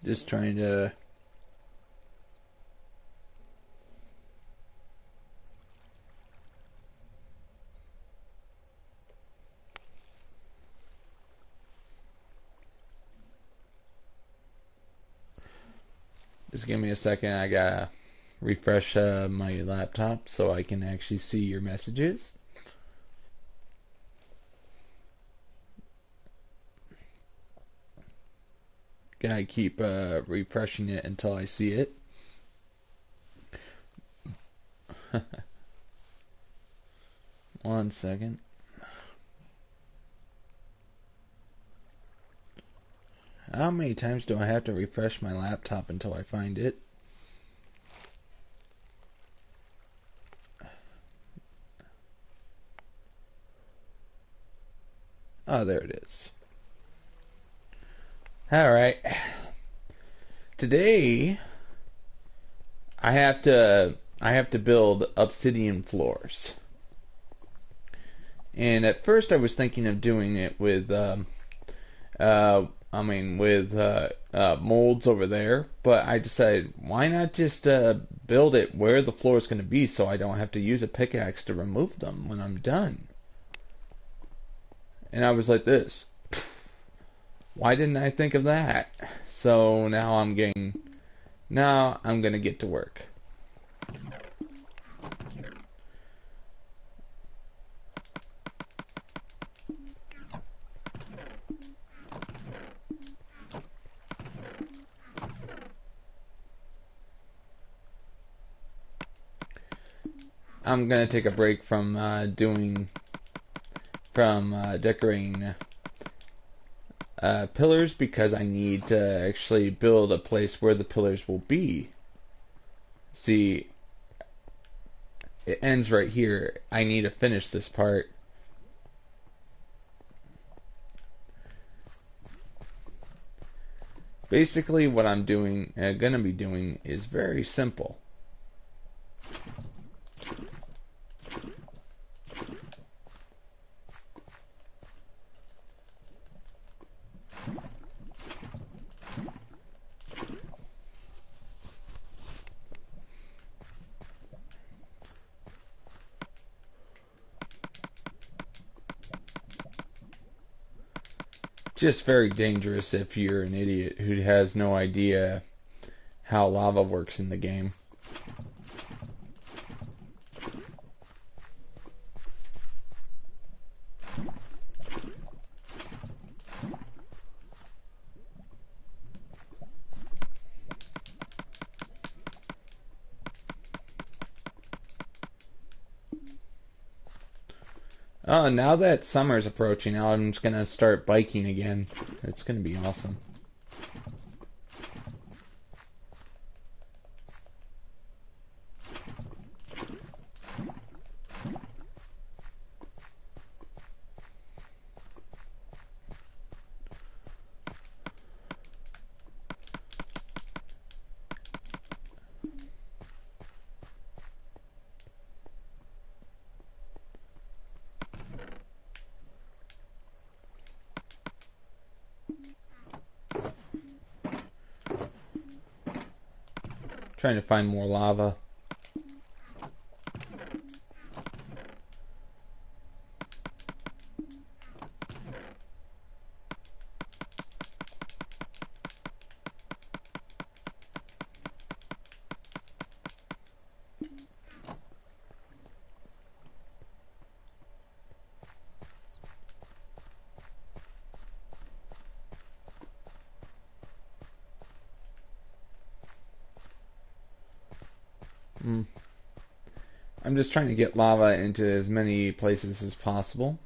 Just trying to... Just give me a second. I gotta refresh my laptop so I can actually see your messages. Gotta keep refreshing it until I see it. One second. How many times do I have to refresh my laptop until I find it? Oh, there it is. Alright. Today I have to build obsidian floors. And at first I was thinking of doing it with molds over there, but I decided, why not just build it where the floor is going to be so I don't have to use a pickaxe to remove them when I'm done. And I was like this. Why didn't I think of that? So now I'm going to get to work. I'm gonna take a break from decorating pillars because I need to actually build a place where the pillars will be. See, it ends right here. I need to finish this part. Basically, what I'm gonna be doing is very simple. Just very dangerous if you're an idiot who has no idea how lava works in the game. Now that summer's approaching, I'm just gonna start biking again. It's gonna be awesome. Trying to find more lava. I'm just trying to get lava into as many places as possible.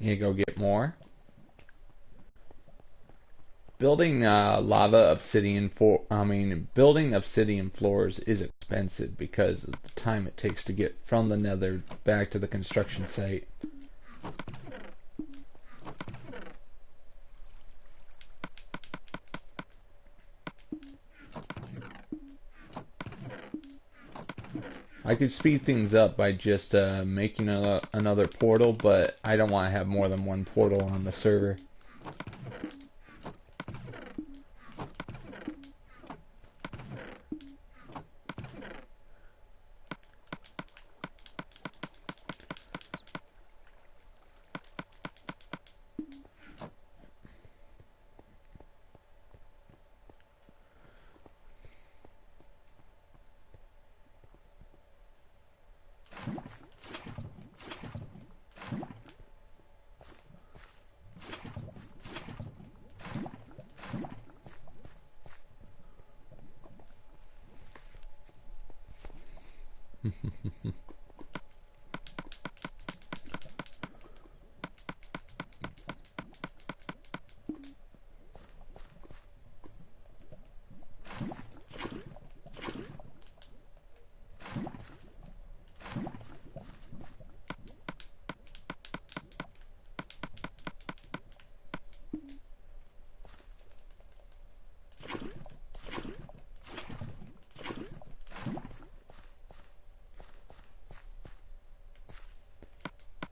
need to go get more. Building building obsidian floors is expensive because of the time it takes to get from the nether back to the construction site. I could speed things up by just making another portal, but I don't want to have more than one portal on the server.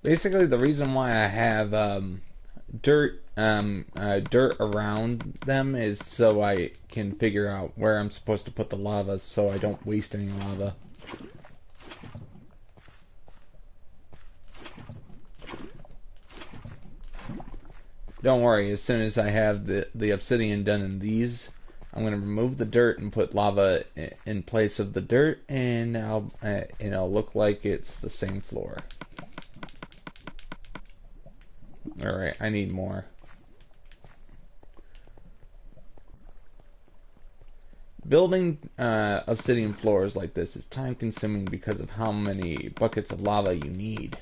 Basically, the reason why I have dirt around them is so I can figure out where I'm supposed to put the lava, so I don't waste any lava. Don't worry, as soon as I have the obsidian done in these, I'm going to remove the dirt and put lava in place of the dirt, and it'll look like it's the same floor. Alright, I need more. Building obsidian floors like this is time consuming because of how many buckets of lava you need.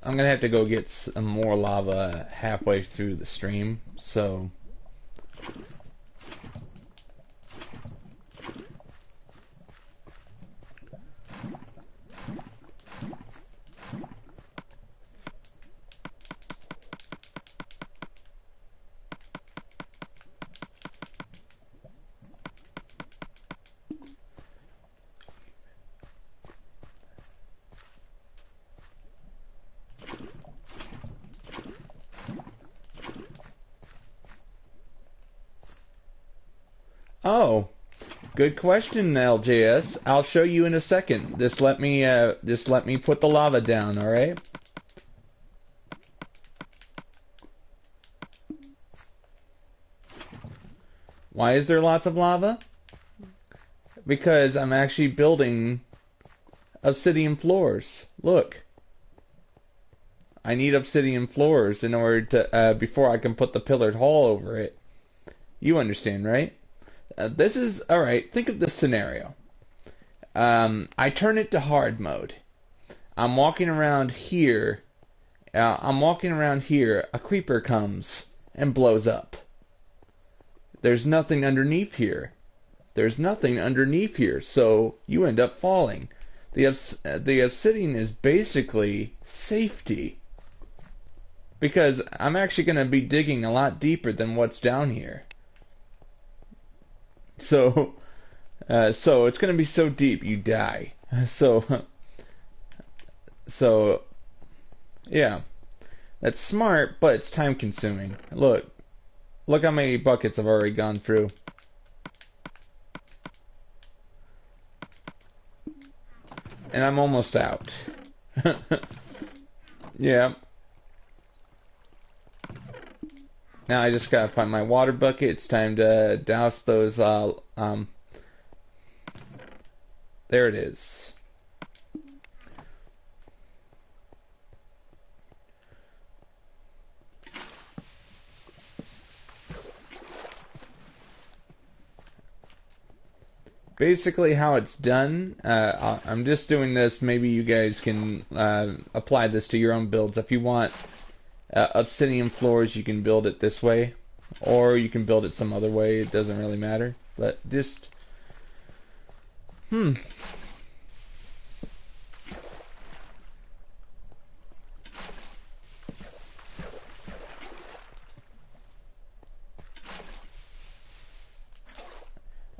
I'm gonna have to go get some more lava halfway through the stream, so oh, good question, LJS. I'll show you in a second. Just let me put the lava down, all right? Why is there lots of lava? Because I'm actually building obsidian floors. Look. I need obsidian floors in order to before I can put the pillared hall over it. You understand, right? This is alright. Think of this scenario. I turn it to hard mode. I'm walking around here. A creeper comes and blows up. There's nothing underneath here. So you end up falling. The obsidian is basically safety. Because I'm actually going to be digging a lot deeper than what's down here. So it's going to be so deep you die. So yeah, that's smart, but it's time consuming. Look how many buckets I've already gone through. And I'm almost out. Yeah. Now I just gotta find my water bucket. It's time to douse those, there it is. Basically how it's done, I'm just doing this, maybe you guys can apply this to your own builds. If you want obsidian floors, you can build it this way, or you can build it some other way, it doesn't really matter, but just,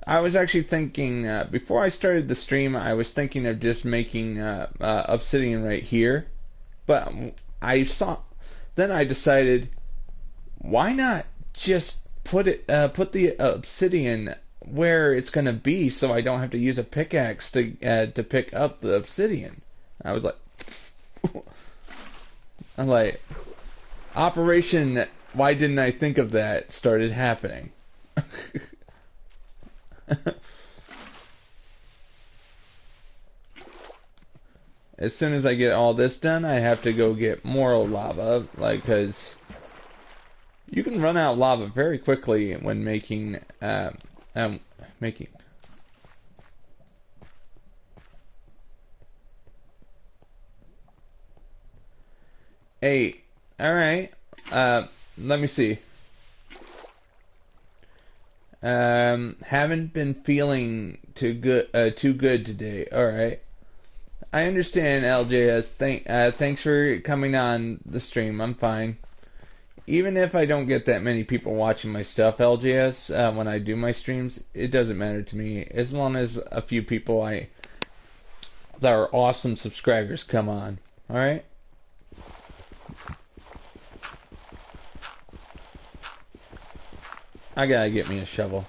I was actually thinking, before I started the stream, I was thinking of just making obsidian right here, but then I decided, why not just put the obsidian where it's gonna be, so I don't have to use a pickaxe to pick up the obsidian. I was like, Operation Why Didn't I Think of That started happening. As soon as I get all this done, I have to go get more lava, cause you can run out of lava very quickly when making. Hey, all right. Let me see. Haven't been feeling too good today. All right. I understand, LJS. Thanks for coming on the stream. I'm fine. Even if I don't get that many people watching my stuff, LJS, when I do my streams, it doesn't matter to me. As long as a few people that are awesome subscribers come on. Alright? I gotta get me a shovel.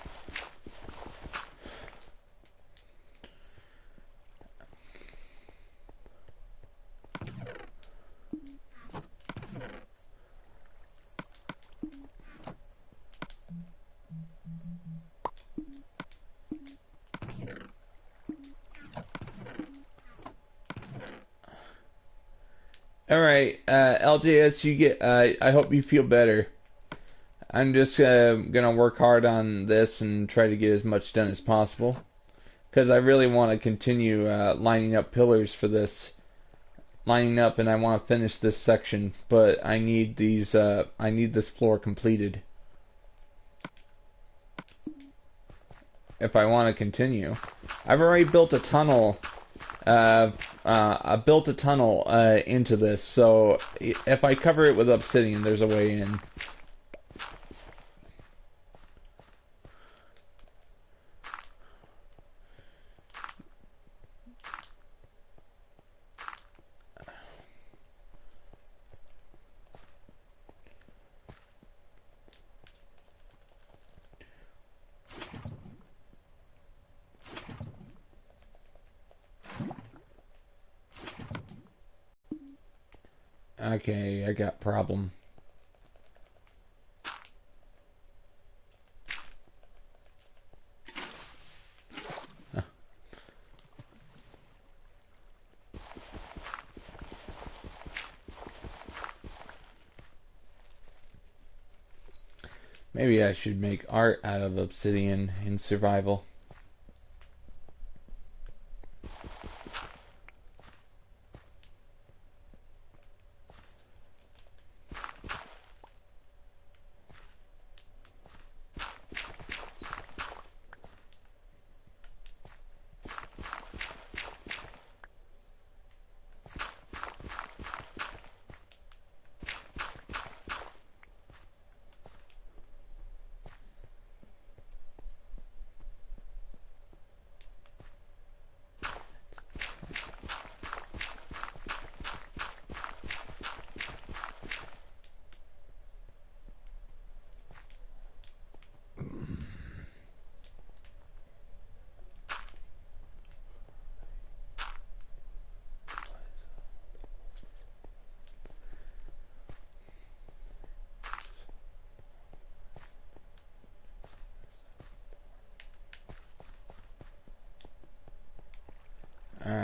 Alright, LJS, I hope you feel better. I'm just gonna work hard on this and try to get as much done as possible. Because I really want to continue lining up pillars for this. Lining up, and I want to finish this section, but I need I need this floor completed. If I want to continue. I've already built a tunnel. I built a tunnel into this, so if I cover it with obsidian, there's a way in. Okay, I got problem. Maybe I should make art out of obsidian in survival.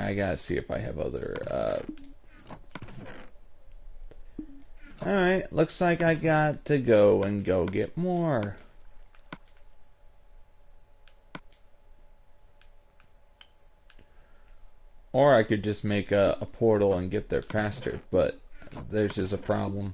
I gotta see if I have other, Alright, looks like I got to go get more. Or I could just make a portal and get there faster, but there's just a problem.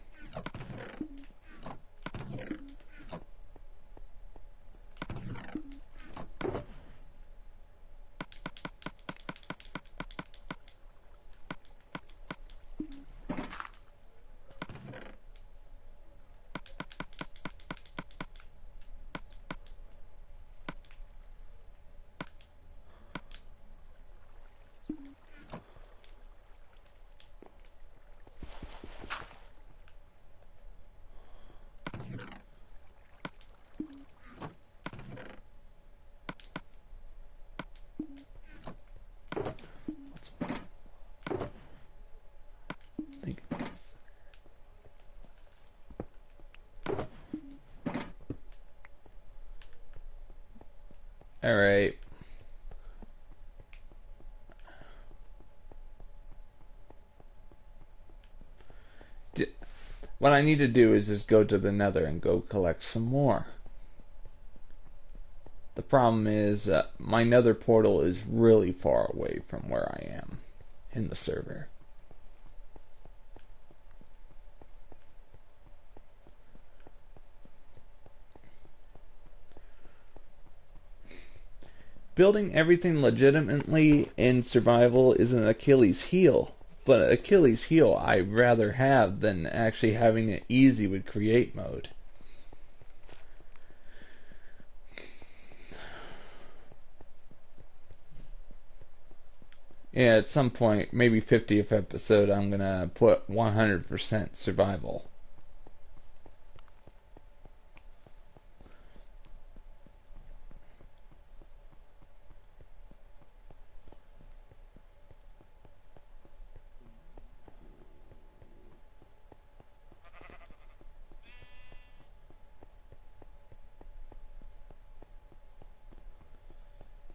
Alright. What I need to do is just go to the Nether and go collect some more. The problem is my Nether portal is really far away from where I am in the server. Building everything legitimately in survival is an Achilles heel, but an Achilles heel I'd rather have than actually having it easy with create mode. Yeah, at some point, maybe 50th episode, I'm gonna put 100% survival.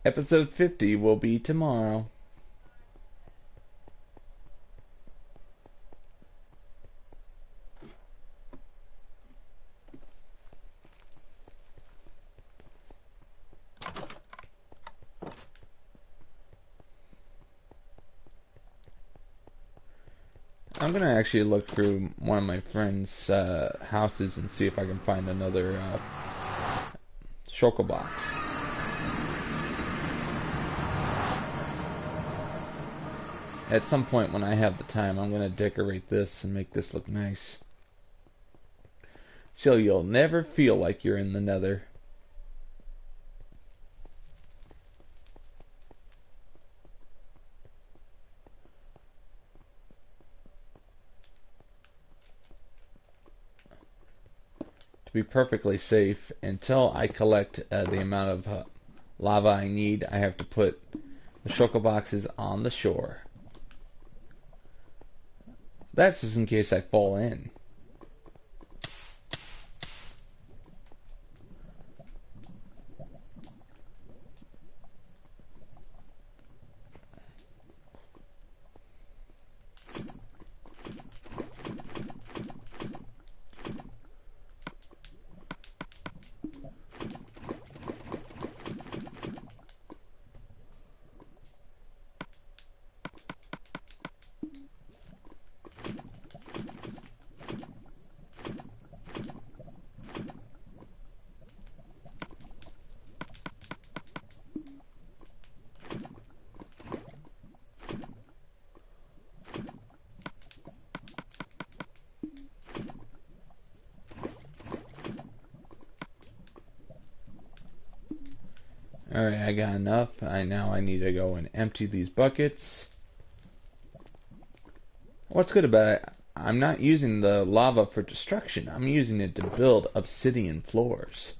Episode 50 will be tomorrow. I'm gonna actually look through one of my friend's houses and see if I can find another shulker box. At some point when I have the time, I'm gonna decorate this and make this look nice, so you'll never feel like you're in the Nether. To be perfectly safe, until I collect the amount of lava I need, I have to put the shulker boxes on the shore. That's just in case I fall in. Alright, I got enough. Now I need to go and empty these buckets. What's good about it, I'm not using the lava for destruction. I'm using it to build obsidian floors.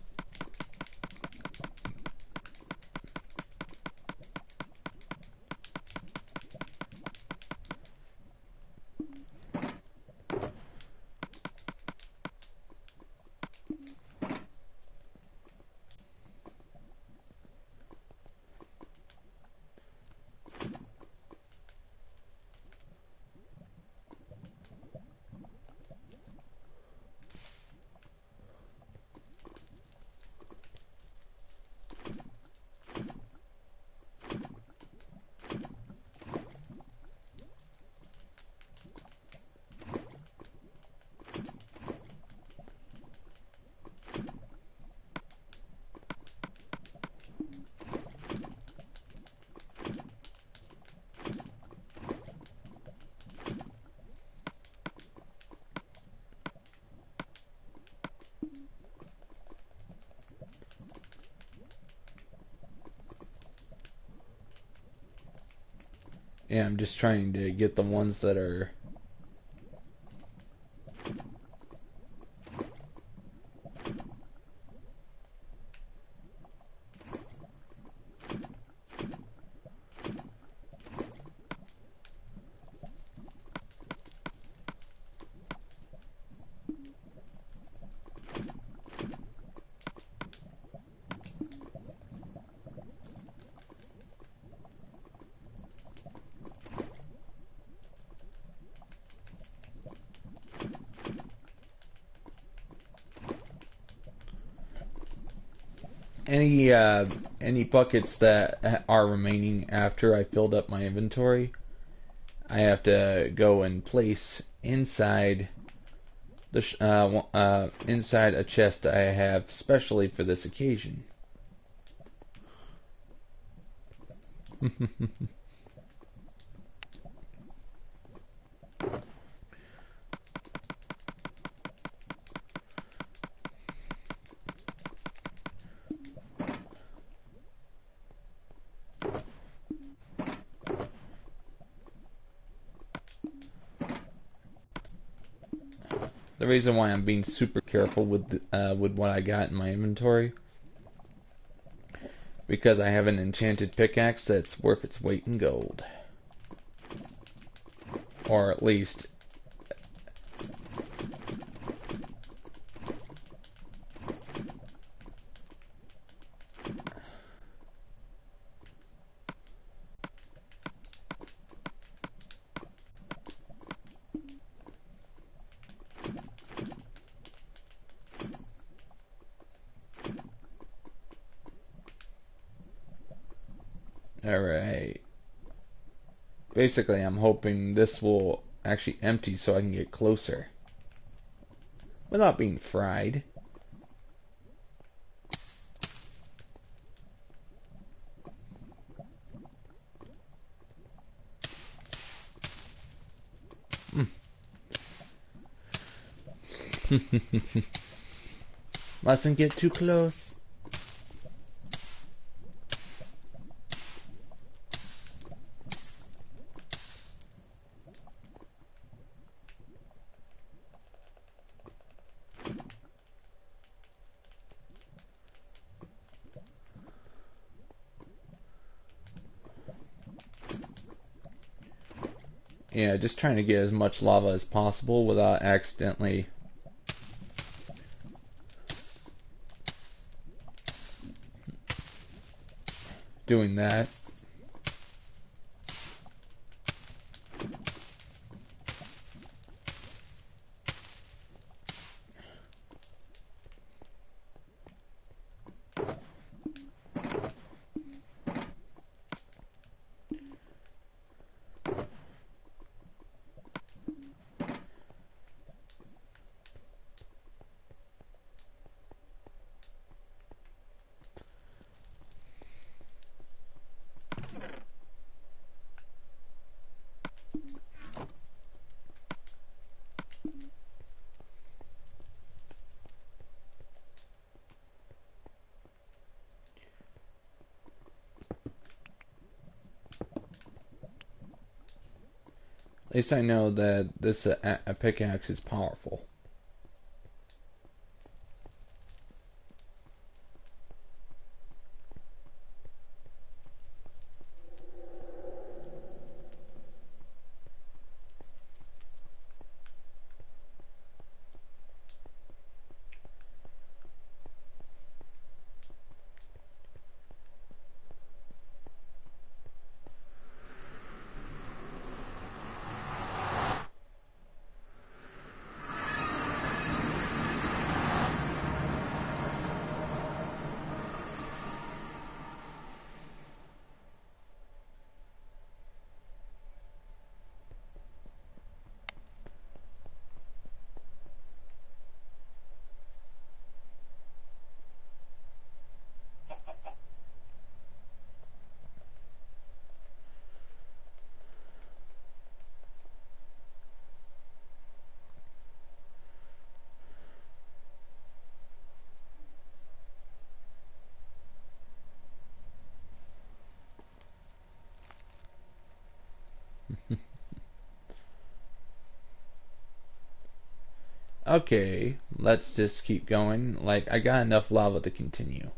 Yeah, I'm just trying to get the ones that are... Any buckets that are remaining after I filled up my inventory, I have to go and place inside the inside a chest I have specially for this occasion. The reason why I'm being super careful with what I got in my inventory, because I have an enchanted pickaxe that's worth its weight in gold, or at least alright. Basically, I'm hoping this will actually empty so I can get closer without being fried. Mustn't get too close. Yeah, just trying to get as much lava as possible without accidentally doing that. At least I know that this a pickaxe is powerful. Okay, let's just keep going. Like, I got enough lava to continue.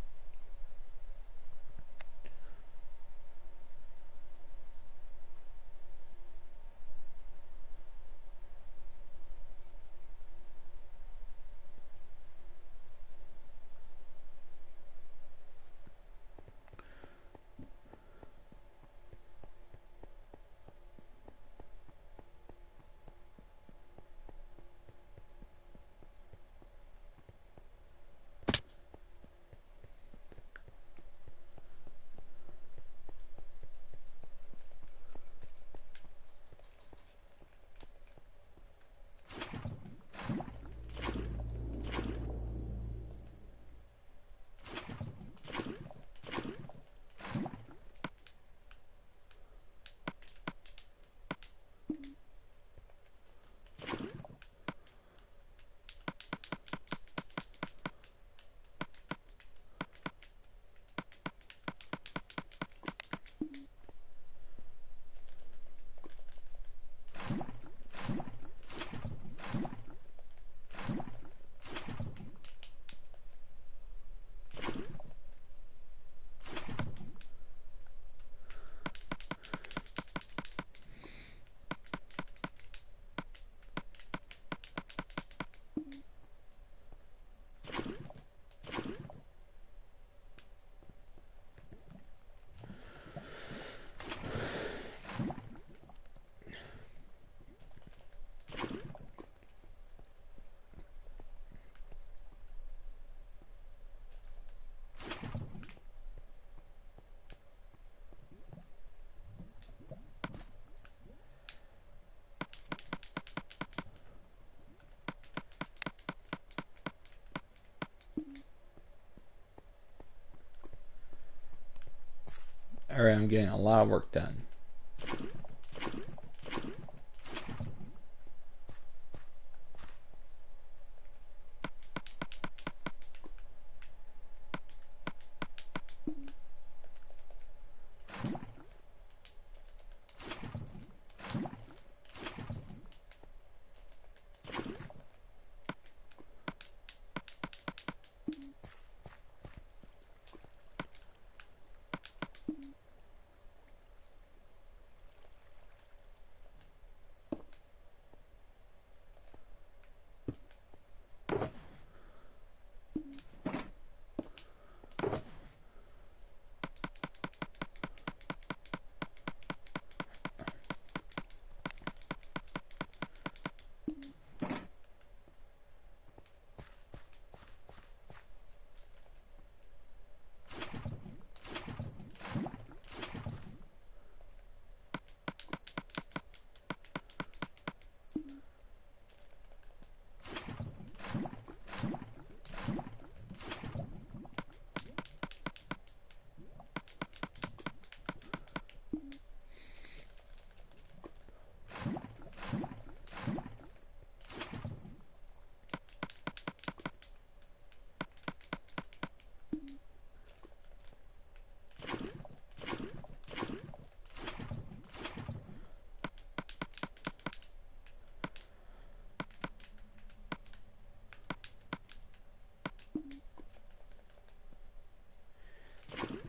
Alright, I'm getting a lot of work done.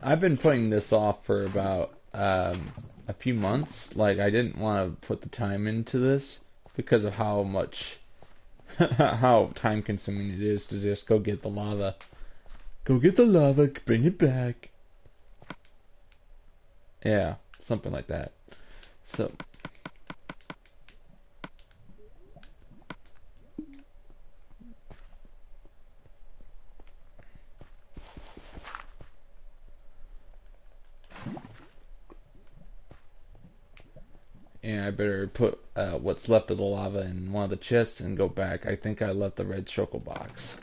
I've been putting this off for about a few months. Like, I didn't want to put the time into this because of how much, how time consuming it is to just go get the lava. Go get the lava, bring it back. Yeah, something like that. So, yeah, I better put what's left of the lava in one of the chests and go back. I think I left the red choco box.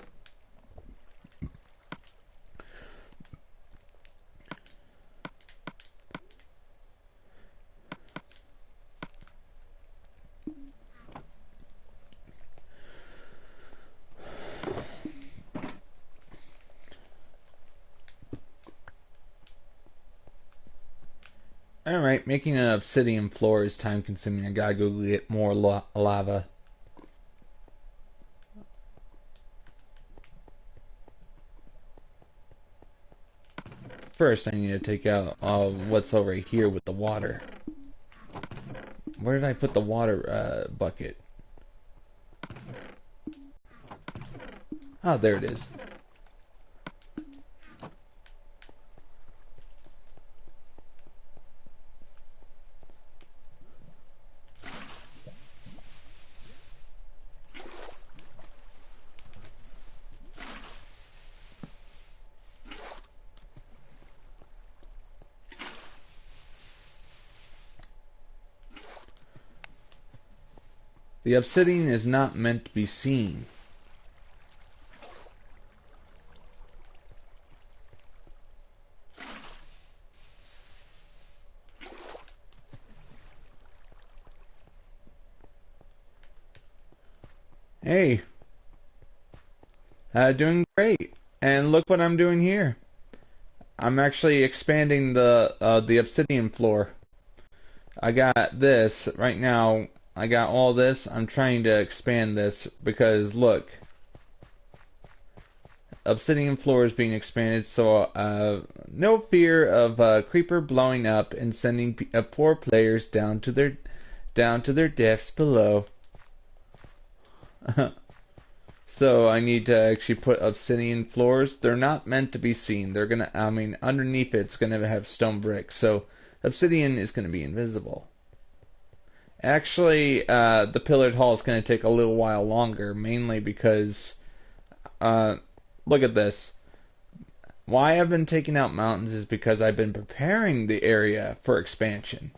Alright, making an obsidian floor is time consuming. I gotta go get more lava. first I need to take out what's over here with the water. Where did I put the water bucket? Oh, there it is. The obsidian is not meant to be seen. Hey, doing great. And look what I'm doing here. I'm actually expanding the obsidian floor. I got this right now. I got all this. I'm trying to expand this because look, obsidian floor is being expanded, so no fear of a creeper blowing up and sending poor players down to their deaths below. So I need to actually put obsidian floors. They're not meant to be seen. They're gonna, I mean, underneath it's gonna have stone bricks, so obsidian is gonna be invisible. Actually, the pillared hall is going to take a little while longer, mainly because, look at this. Why I've been taking out mountains is because I've been preparing the area for expansion.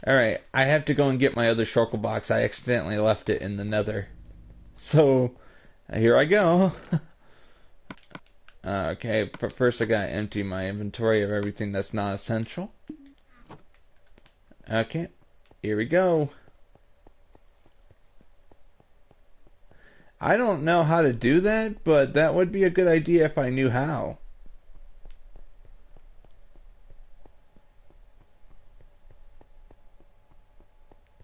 Alright, I have to go and get my other shulker box. I accidentally left it in the nether. So, here I go. Okay, but first I gotta empty my inventory of everything that's not essential. Okay, here we go. I don't know how to do that, but that would be a good idea if I knew how.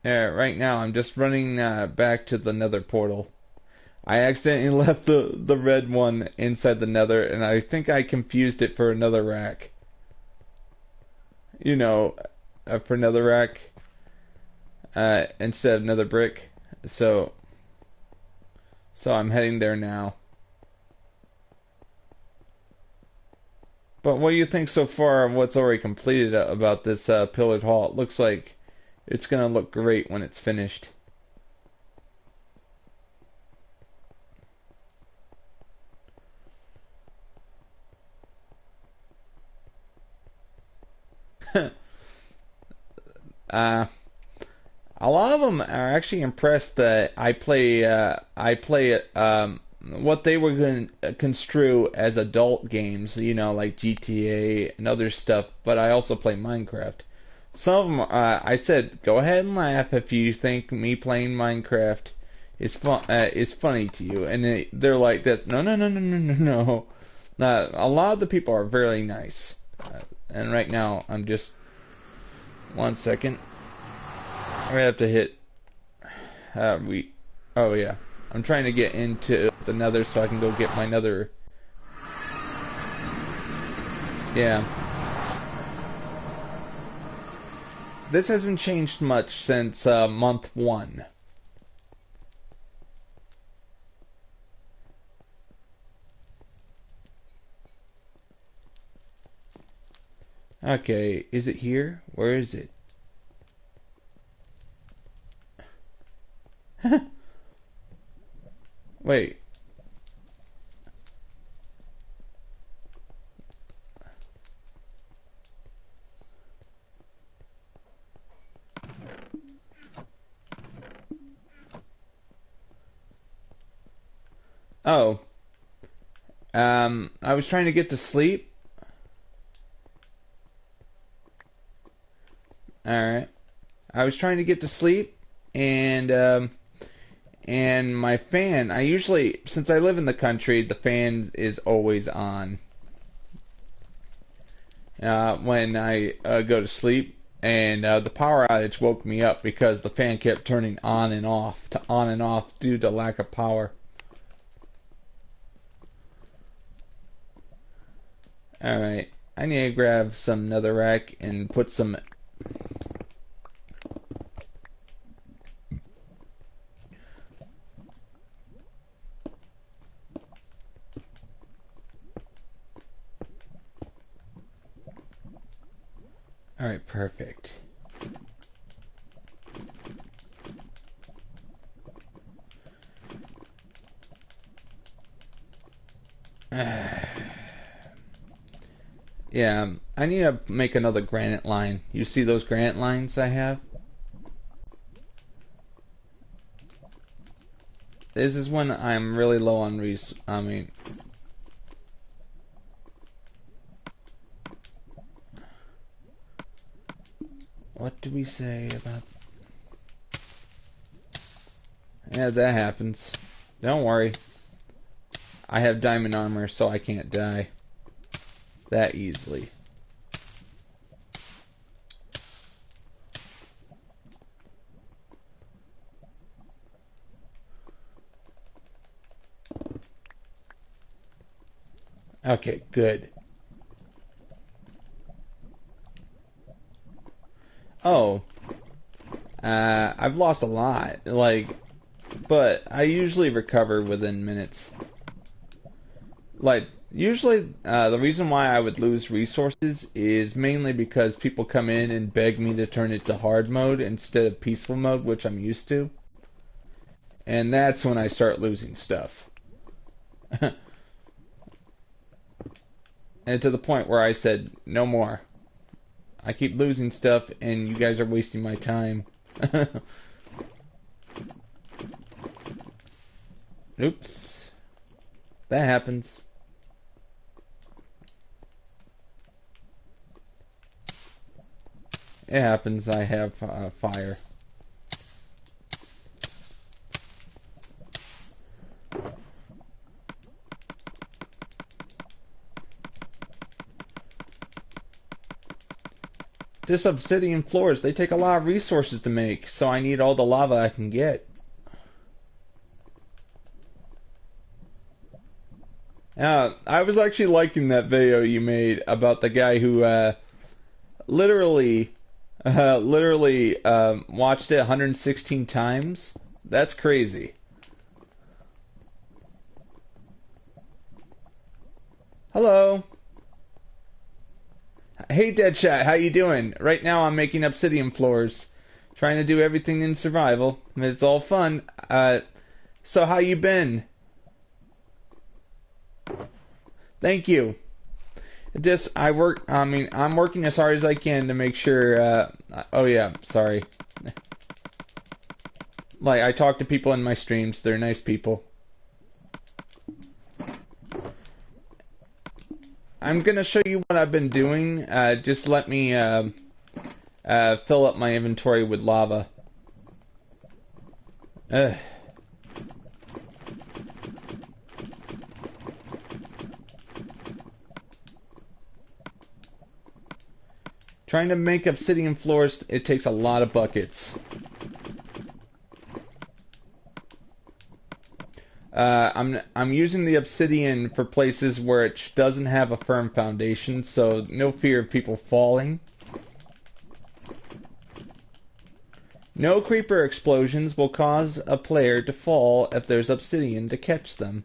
Right now I'm just running back to the nether portal. I accidentally left the red one inside the nether, and I think I confused it for another rack. You know, for another rack instead of another brick. So I'm heading there now. But what do you think so far of what's already completed about this pillared hall? It looks like it's gonna look great when it's finished. A lot of them are actually impressed that I play what they were going to construe as adult games, you know, like GTA and other stuff, but I also play Minecraft. Some of them, I said, go ahead and laugh if you think me playing Minecraft is funny to you, and they're like this. No, no, no, no, no, no, no. A lot of the people are very nice, and right now I'm just 1 second. I have to hit. Oh yeah. I'm trying to get into the nether so I can go get my nether. Yeah. This hasn't changed much since month 1. Okay, is it here? Where is it? Wait. Oh. I was trying to get to sleep. Alright. I was trying to get to sleep, and my fan, I usually, since I live in the country, the fan is always on when I go to sleep, and the power outage woke me up because the fan kept turning on and off due to lack of power. Alright, I need to grab some netherrack and put some... Alright, perfect. Yeah, I need to make another granite line. You see those granite lines I have? This is when I'm really low on what do we say about... Yeah, that happens. Don't worry. I have diamond armor, so I can't die that easily. Okay, good. Oh, I've lost a lot, but I usually recover within minutes. Usually, the reason why I would lose resources is mainly because people come in and beg me to turn it to hard mode instead of peaceful mode, which I'm used to. And that's when I start losing stuff. And to the point where I said, no more. I keep losing stuff and you guys are wasting my time. Oops. That happens. It happens, I have fire. This obsidian floors, they take a lot of resources to make, so I need all the lava I can get. I was actually liking that video you made about the guy who literally watched it 116 times. That's crazy. Hello. Hey Deadshot, how you doing? Right now I'm making obsidian floors. Trying to do everything in survival. It's all fun. So how you been? Thank you. I'm working as hard as I can to make sure, oh yeah, sorry. I talk to people in my streams, they're nice people. I'm gonna show you what I've been doing, just let me, fill up my inventory with lava. Ugh. Trying to make obsidian floors, it takes a lot of buckets. I'm using the obsidian for places where it doesn't have a firm foundation, so no fear of people falling. No creeper explosions will cause a player to fall if there's obsidian to catch them.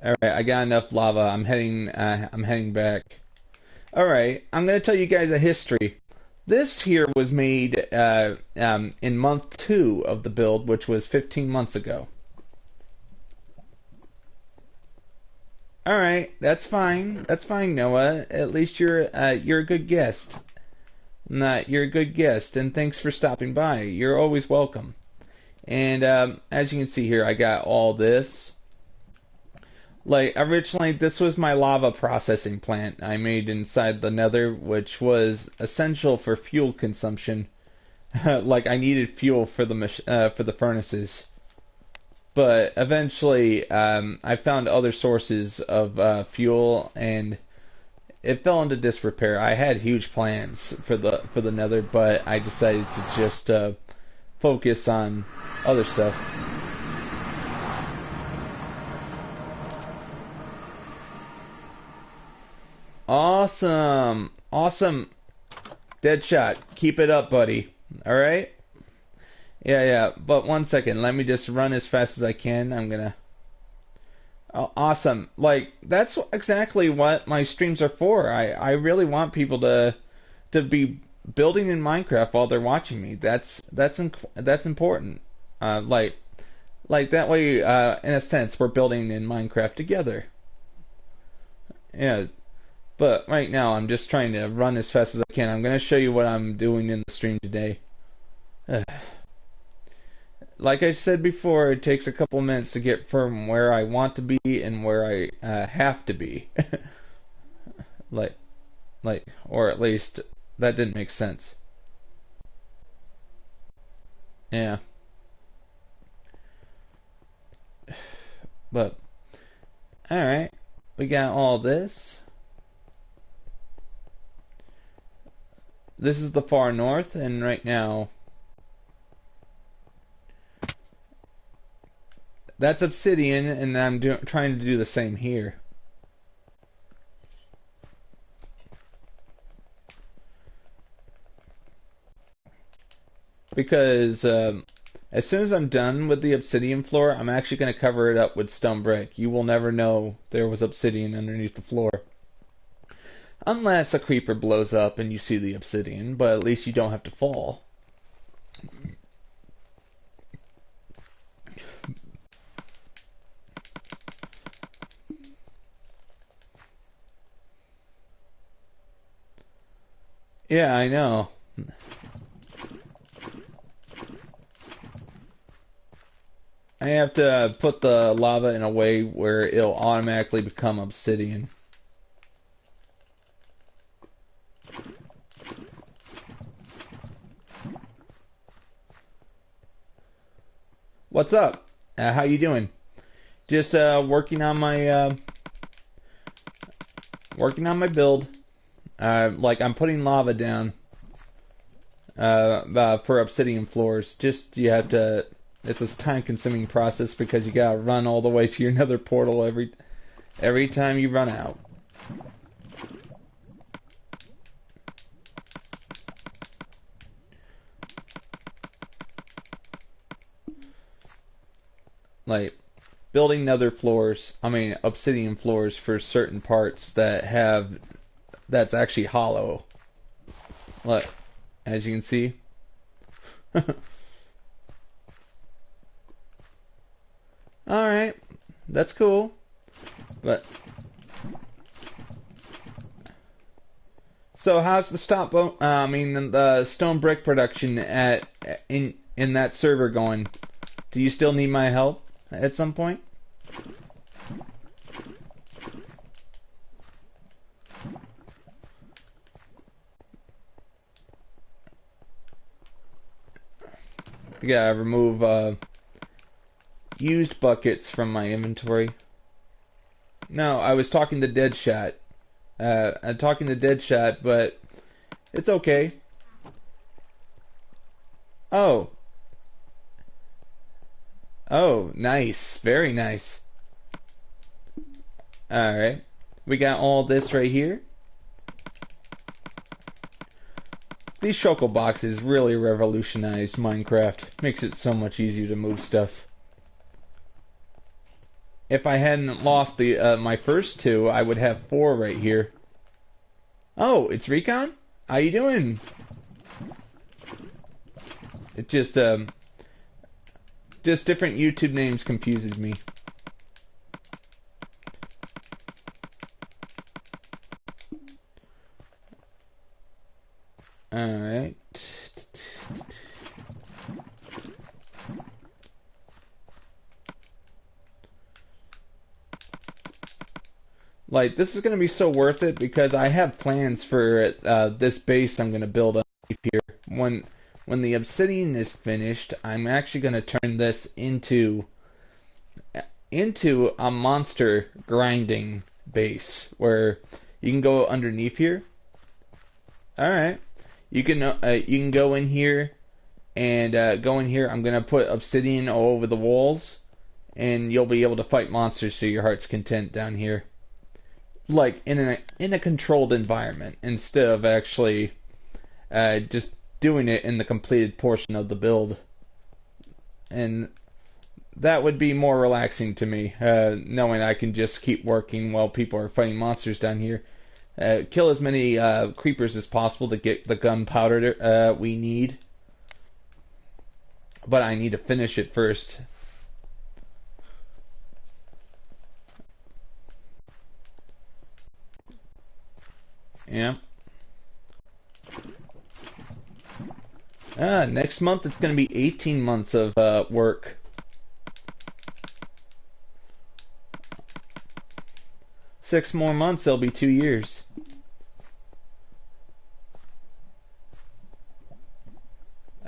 Alright, I got enough lava. I'm heading back. Alright, I'm gonna tell you guys a history. This here was made in month 2 of the build, which was 15 months ago. Alright, that's fine. That's fine, Noah. At least you're a good guest. You're a good guest, and thanks for stopping by. You're always welcome. And as you can see here, I got all this. Originally, this was my lava processing plant I made inside the nether, which was essential for fuel consumption. I needed fuel for the furnaces. But eventually, I found other sources of fuel, and it fell into disrepair. I had huge plans for the Nether, but I decided to just focus on other stuff. Awesome, awesome, Deadshot. Keep it up, buddy. All right. Yeah. But one second. Let me just run as fast as I can. I'm gonna. Oh, awesome. Like, that's exactly what my streams are for. I really want people to be building in Minecraft while they're watching me. That's important. Like that way, in a sense, we're building in Minecraft together. Yeah. But right now, I'm just trying to run as fast as I can. I'm going to show you what I'm doing in the stream today. Like I said before, it takes a couple minutes to get from where I want to be and where I have to be. Or at least that didn't make sense. Yeah. But alright, we got all this. This is the far north, and right now that's obsidian, and I'm trying to do the same here. Because as soon as I'm done with the obsidian floor, I'm actually going to cover it up with stone brick. You will never know there was obsidian underneath the floor. Unless a creeper blows up and you see the obsidian, but at least you don't have to fall. Yeah, I know. I have to put the lava in a way where it'll automatically become obsidian. What's up? How you doing? Just working on my build. Like I'm putting lava down for obsidian floors. Just you have to. It's a time-consuming process because you gotta run all the way to your nether portal every time you run out. Like building nether floors, obsidian floors for certain parts that's actually hollow. Look, as you can see. Alright, that's cool. But so how's the the stone brick production in that server going? Do you still need my help at some point? I gotta remove used buckets from my inventory. No, I was talking to Deadshot. I'm talking to Deadshot, but it's okay. Oh. Oh, nice. Very nice. Alright. We got all this right here. These shulker boxes really revolutionized Minecraft. Makes it so much easier to move stuff. If I hadn't lost my first two, I would have 4 right here. Oh, it's Recon? How you doing? It just different YouTube names confuses me. Alright. Like, this is going to be so worth it because I have plans for this base I'm going to build up here. When the obsidian is finished, I'm actually going to turn this into a monster grinding base where You can go underneath here. All right. You can go in here and go in here. I'm gonna put obsidian all over the walls, and you'll be able to fight monsters to your heart's content down here, like in a controlled environment instead of actually just doing it in the completed portion of the build. And that would be more relaxing to me, knowing I can just keep working while people are fighting monsters down here. Kill as many creepers as possible to get the gunpowder we need. But I need to finish it first. Yeah. Next month it's going to be 18 months of work. Six more months, it'll be 2 years.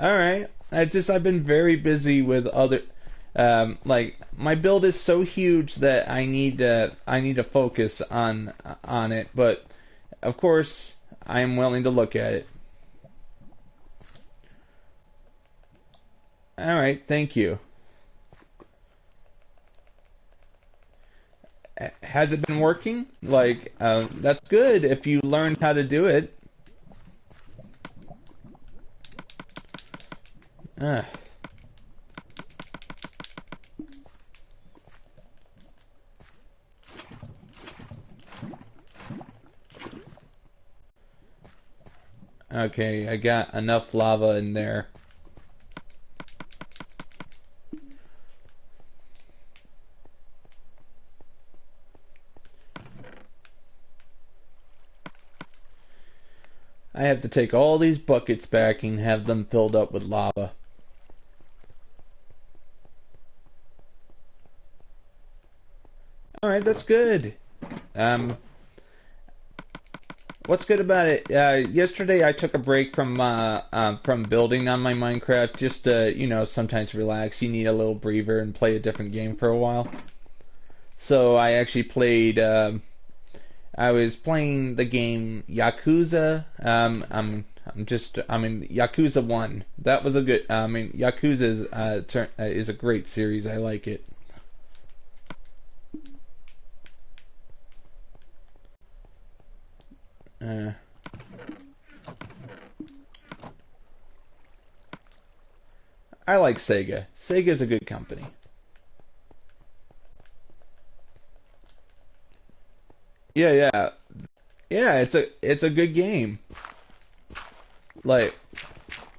Alright. I've been very busy with other, like, my build is so huge that I need to focus on it, but of course I'm willing to look at it. Alright, thank you. Has it been working? Like, that's good if you learn how to do it. Okay, I got enough lava in there. I have to take all these buckets back and have them filled up with lava. Alright, that's good. What's good about it? Yesterday I took a break from building on my Minecraft, just to, sometimes relax. You need a little breather and play a different game for a while. So I actually played, I was playing the game Yakuza. I'm in Yakuza 1. That was a good, Yakuza is a great series. I like it. I like Sega. Sega's a good company. Yeah. It's a good game. Like,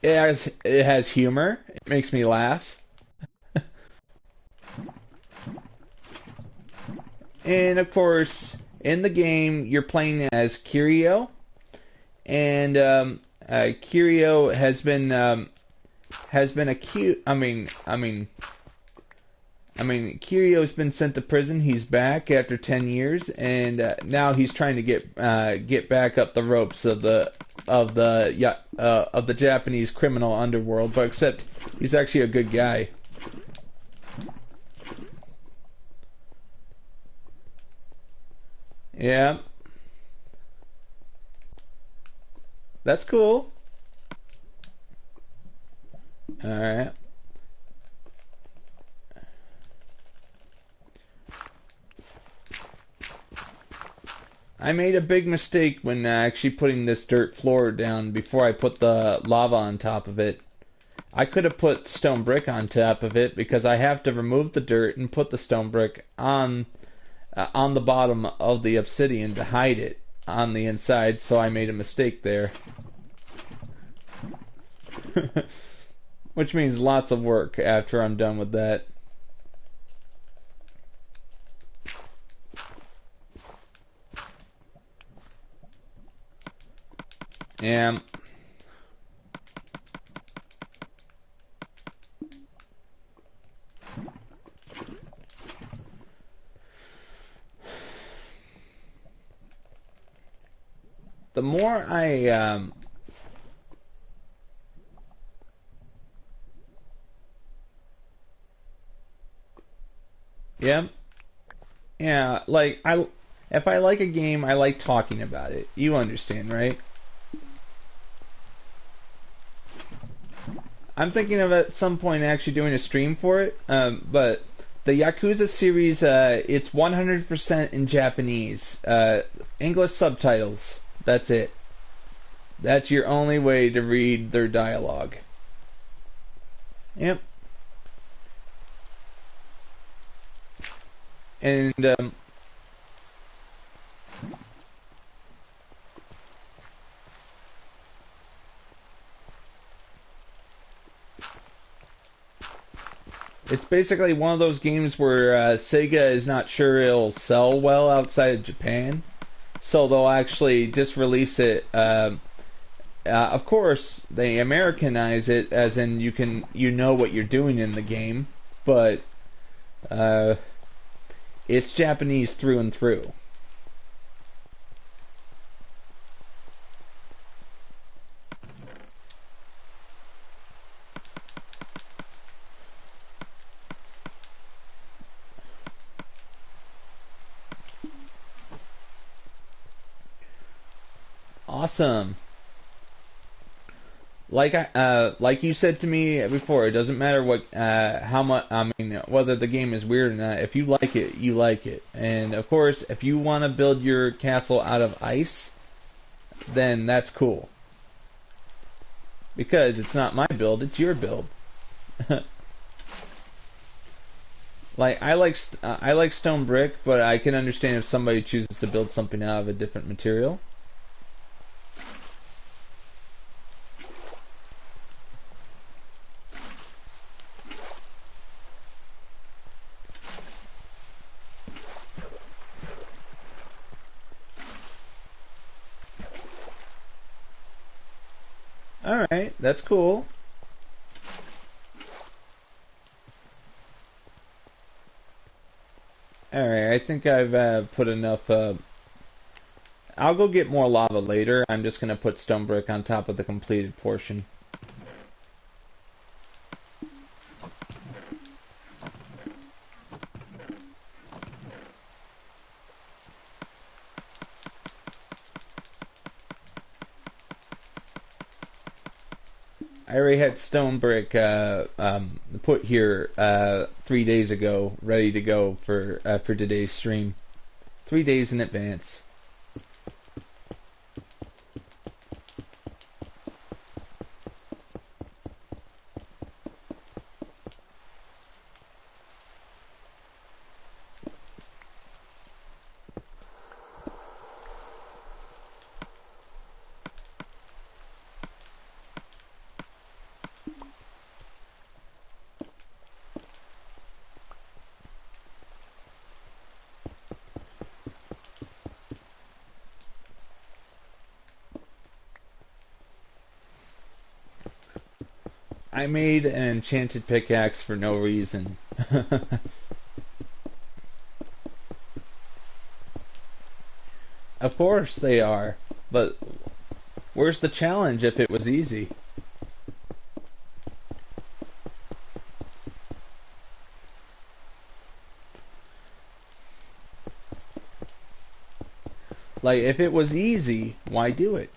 it has humor. It makes me laugh. And of course, in the game, you're playing as Kiryu, and Kiryu has been accused. Kiryu's been sent to prison. He's back after 10 years, and now he's trying to get back up the ropes of the Japanese criminal underworld. But except he's actually a good guy. Yeah, that's cool. All right. I made a big mistake when actually putting this dirt floor down before I put the lava on top of it. I could have put stone brick on top of it because I have to remove the dirt and put the stone brick on the bottom of the obsidian to hide it on the inside, so I made a mistake there. Which means lots of work after I'm done with that. Yeah. The more yeah, like If I like a game, I like talking about it. You understand, right? I'm thinking of at some point actually doing a stream for it, but the Yakuza series, it's 100% in Japanese. English subtitles. That's it. That's your only way to read their dialogue. Yep. And it's basically one of those games where Sega is not sure it'll sell well outside of Japan, so they'll actually just release it. Of course, they Americanize it, as in you know what you're doing in the game, but it's Japanese through and through. Awesome. Like you said to me before, it doesn't matter what, how much. I mean, whether the game is weird or not. If you like it, you like it. And of course, if you want to build your castle out of ice, then that's cool. Because it's not my build; it's your build. Like I like stone brick, but I can understand if somebody chooses to build something out of a different material. Alright, that's cool. Alright, I think I've put enough. I'll go get more lava later. I'm just going to put stone brick on top of the completed portion. I already had stone brick put here 3 days ago, ready to go for today's stream. 3 days in advance. I made an enchanted pickaxe for no reason. Of course they are, but where's the challenge if it was easy? Like, if it was easy, why do it?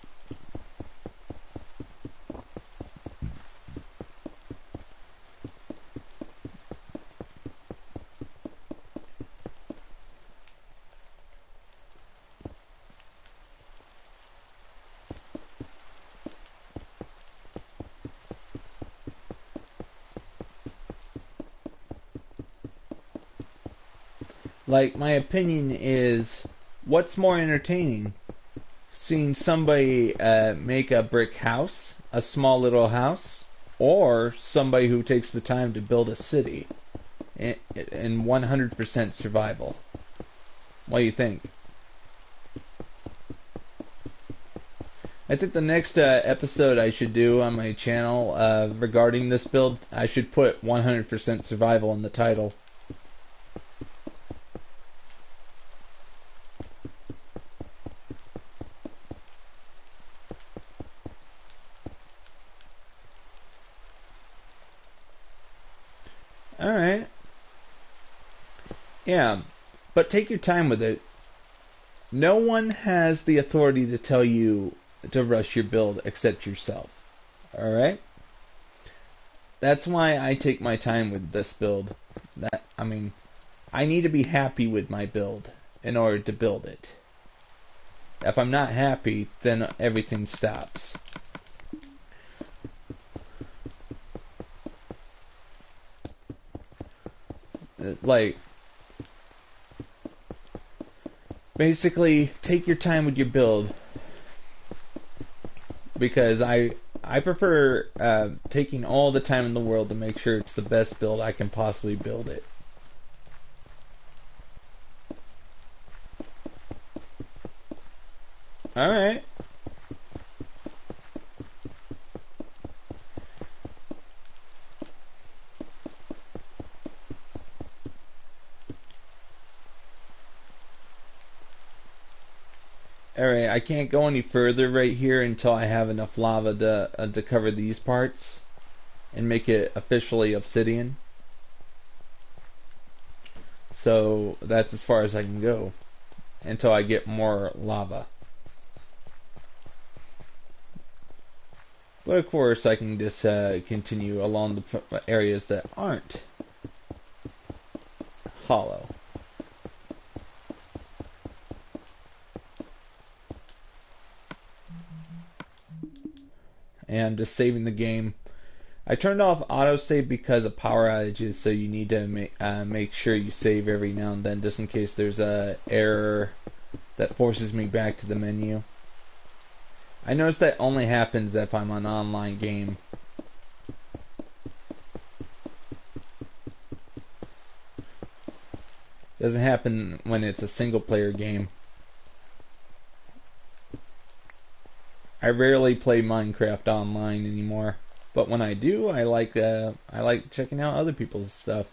Like, my opinion is, what's more entertaining? Seeing somebody make a brick house, a small little house, or somebody who takes the time to build a city in 100% survival? What do you think? I think the next episode I should do on my channel regarding this build, I should put 100% survival in the title. Alright. Yeah, but take your time with it. No one has the authority to tell you to rush your build except yourself. Alright? That's why I take my time with this build. I need to be happy with my build in order to build it. If I'm not happy, then everything stops. Like, basically, take your time with your build. Because I prefer taking all the time in the world to make sure it's the best build I can possibly build it. Alright. Alright, I can't go any further right here until I have enough lava to cover these parts and make it officially obsidian. So that's as far as I can go until I get more lava. But of course I can just continue along the areas that aren't hollow. And just saving the game. I turned off autosave because of power outages, so you need to make sure you save every now and then, just in case there's a error that forces me back to the menu. I notice that only happens if I'm on an online game. Doesn't happen when it's a single player game. I rarely play Minecraft online anymore, but when I do, I like checking out other people's stuff.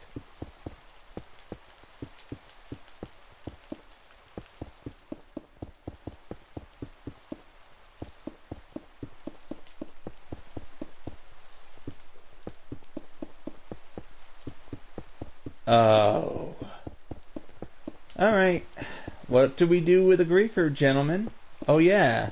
Oh. Alright. What do we do with a griefer, gentlemen? Oh yeah.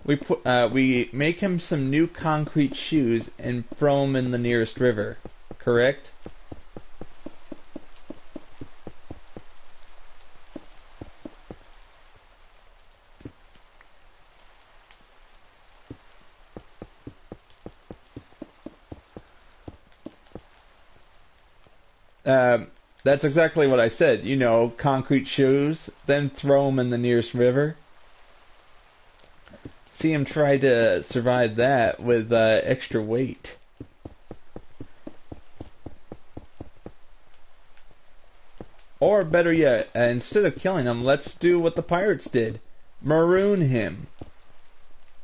We make him some new concrete shoes and throw him in the nearest river. Correct? That's exactly what I said. You know, concrete shoes, then throw him in the nearest river. See him try to survive that with extra weight. Or better yet, instead of killing him, let's do what the pirates did. Maroon him.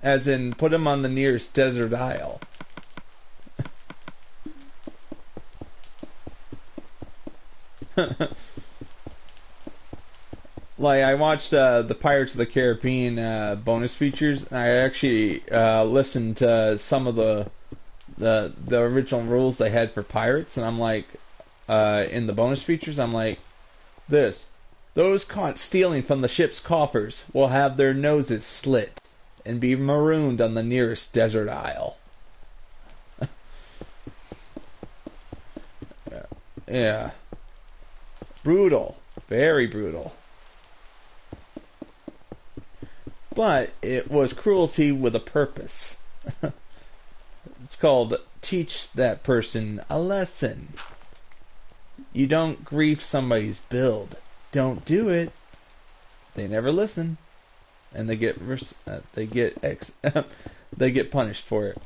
As in, put him on the nearest desert isle. Like, I watched the Pirates of the Caribbean bonus features, and I actually listened to some of the original rules they had for pirates, and I'm like, in the bonus features, I'm like, those caught stealing from the ship's coffers will have their noses slit and be marooned on the nearest desert isle. Yeah. Brutal. Very brutal. But it was cruelty with a purpose. It's called teach that person a lesson. You don't grief somebody's build. Don't do it. They never listen, and they get they get punished for it.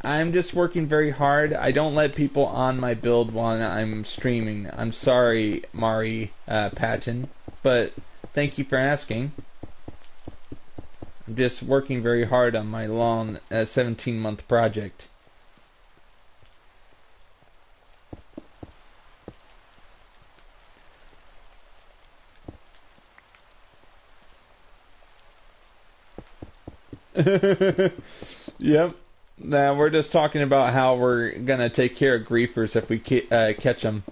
I'm just working very hard. I don't let people on my build while I'm streaming. I'm sorry, Mari Patton, but thank you for asking. I'm just working very hard on my long 17-month project. Yep. Now we're just talking about how we're gonna take care of griefers if we catch them.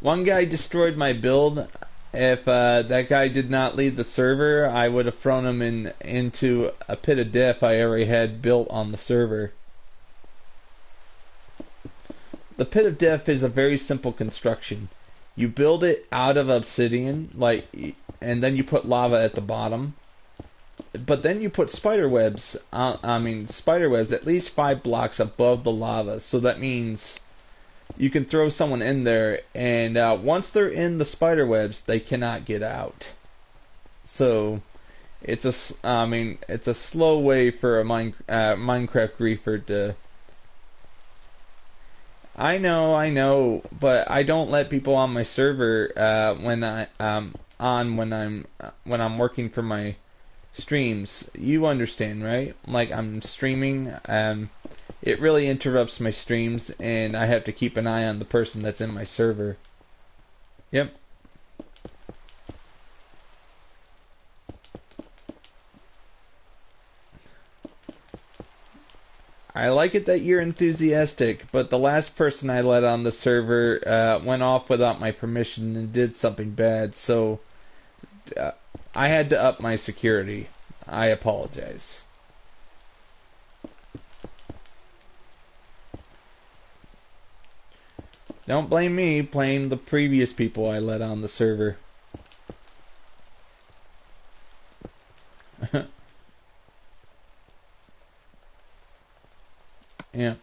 One guy destroyed my build. If that guy did not leave the server, I would have thrown him into a pit of death I already had built on the server. The pit of death is a very simple construction. You build it out of obsidian, and then you put lava at the bottom. But then you put spider webs. Spider webs at least 5 blocks above the lava. So that means you can throw someone in there, and once they're in the spider webs, they cannot get out. So it's a slow way for a Minecraft griefer to. I know, but I don't let people on my server when I'm working for my streams. You understand, right? Like, I'm streaming. It really interrupts my streams, and I have to keep an eye on the person that's in my server. Yep. I like it that you're enthusiastic, but the last person I let on the server went off without my permission and did something bad, so I had to up my security. I apologize. Don't blame me, blame the previous people I let on the server. Yeah.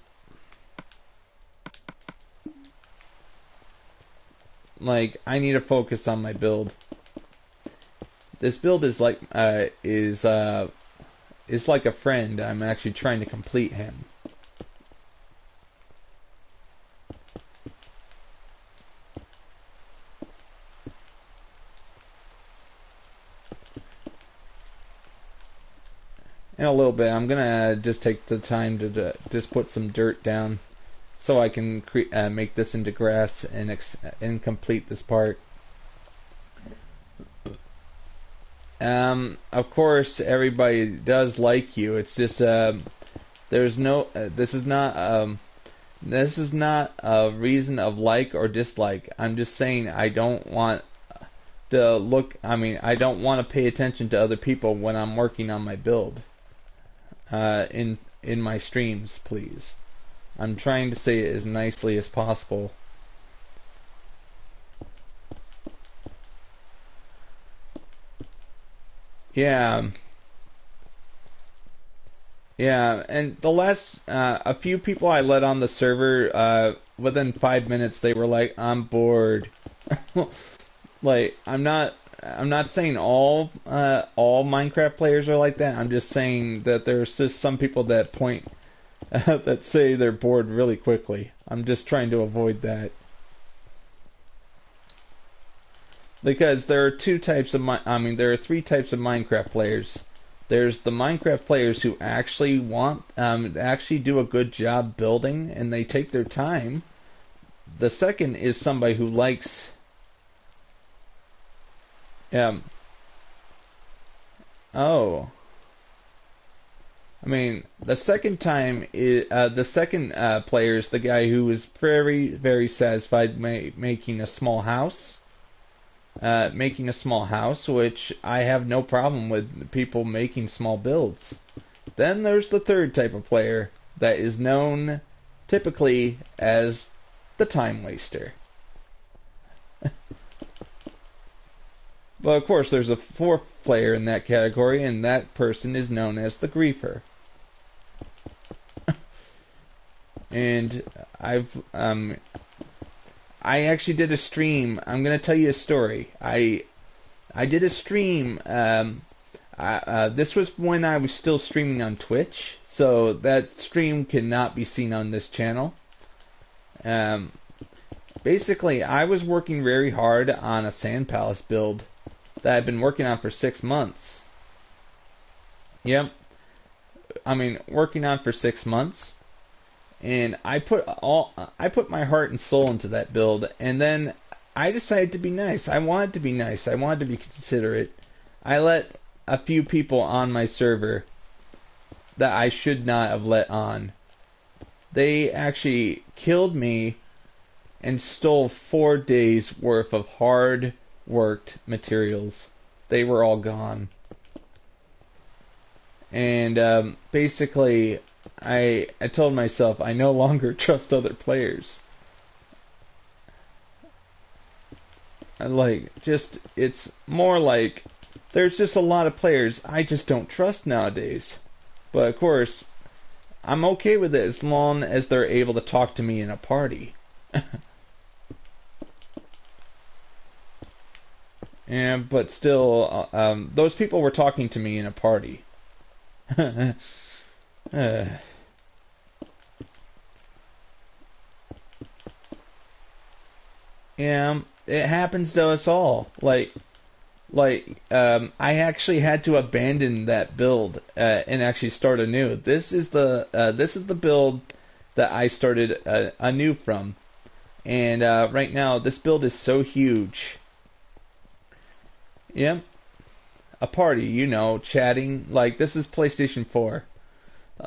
Like, I need to focus on my build. This build is like a friend. I'm actually trying to complete him. In a little bit, I'm gonna just take the time to just put some dirt down, so I can make this into grass and complete this part. Of course, everybody does like you. It's just there's no. This is not a reason of like or dislike. I'm just saying I don't want to look. I don't want to pay attention to other people when I'm working on my build. In my streams, please. I'm trying to say it as nicely as possible. Yeah, and the last a few people I let on the server, within 5 minutes they were like, "I'm bored." Like, I'm not saying all Minecraft players are like that. I'm just saying that there's just some people that that say they're bored really quickly. I'm just trying to avoid that. Because there are three types of Minecraft players. There's the Minecraft players who actually actually do a good job building, and they take their time. The second is somebody who likes. Oh. The second player is the guy who is very, very satisfied making a small house. Which I have no problem with people making small builds. Then there's the third type of player that is known typically as the time waster. But of course there's a fourth player in that category, and that person is known as the griefer. And I actually did a stream. I'm going to tell you a story. I did a stream. This was when I was still streaming on Twitch, so that stream cannot be seen on this channel. Basically, I was working very hard on a Sand Palace build that I've been working on for 6 months. Yep. Working on for 6 months. And I put my heart and soul into that build, and then I decided to be nice. I wanted to be nice. I wanted to be considerate. I let a few people on my server that I should not have let on. They actually killed me and stole 4 days worth of hard worked materials. They were all gone. And basically, I told myself I no longer trust other players. It's more like there's just a lot of players I just don't trust nowadays. But of course, I'm okay with it as long as they're able to talk to me in a party. But still, those people were talking to me in a party. Yeah, it happens to us all. I actually had to abandon that build and actually start anew. This is the build that I started anew from, and right now this build is so huge. Yep, a party, chatting. Like, this is PlayStation 4.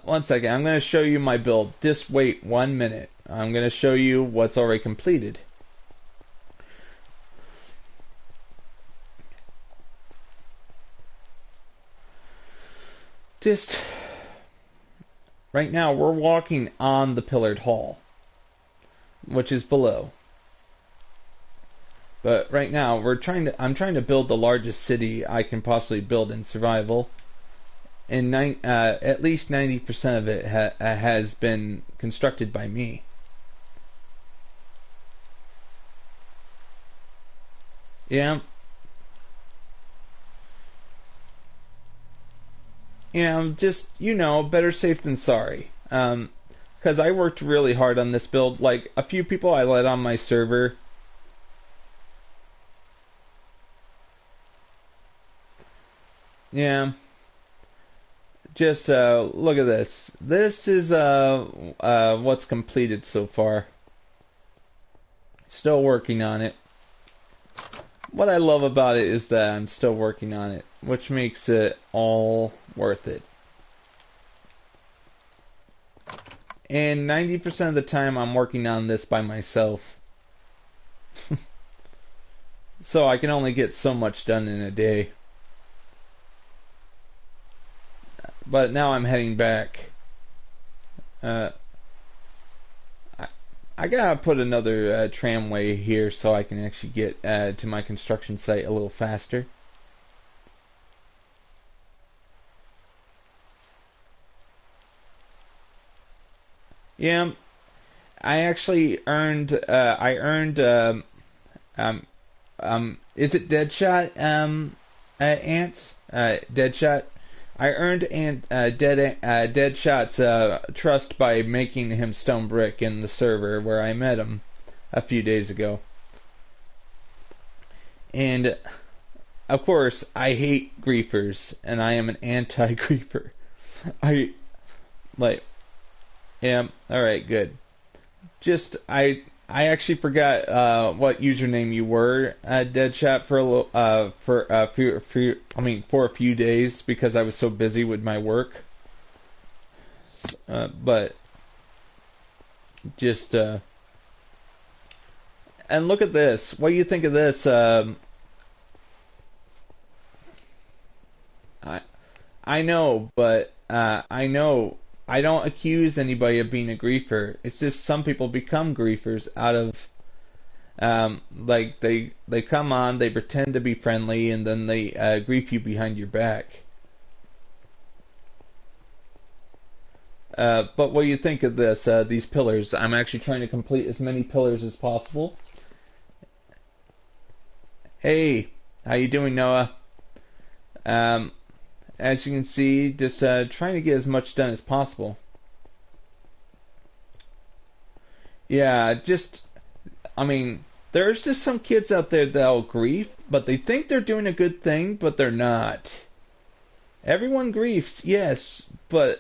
One second, I'm going to show you my build. Just wait 1 minute. I'm going to show you what's already completed. Just right now, we're walking on the pillared hall, which is below. But right now, I'm trying to build the largest city I can possibly build in survival, and at least 90% of it has been constructed by me. Yeah. Just, better safe than sorry. Because I worked really hard on this build. Like, a few people I let on my server. Yeah. Just, look at this. This is, what's completed so far. Still working on it. What I love about it is that I'm still working on it, which makes it all worth it. And 90% of the time I'm working on this by myself. So I can only get so much done in a day. But now I'm heading back. I gotta put another tramway here so I can actually get to my construction site a little faster. Yeah, I actually earned. Is it Deadshot? Ants. Deadshot. I earned Deadshot's trust by making him stone brick in the server where I met him a few days ago. And of course, I hate griefers, and I am an anti-griefer. Yeah, alright, good. Just, I actually forgot what username you were at Deadshot for a few days because I was so busy with my work. But just and look at this. What do you think of this? I know, but I know. I don't accuse anybody of being a griefer. It's just some people become griefers out of, they come on, they pretend to be friendly, and then they grief you behind your back. But what do you think of this? These pillars. I'm actually trying to complete as many pillars as possible. Hey, how you doing, Noah? As you can see, just trying to get as much done as possible. Yeah, there's just some kids out there that'll grief, but they think they're doing a good thing, but they're not. Everyone griefs, yes, but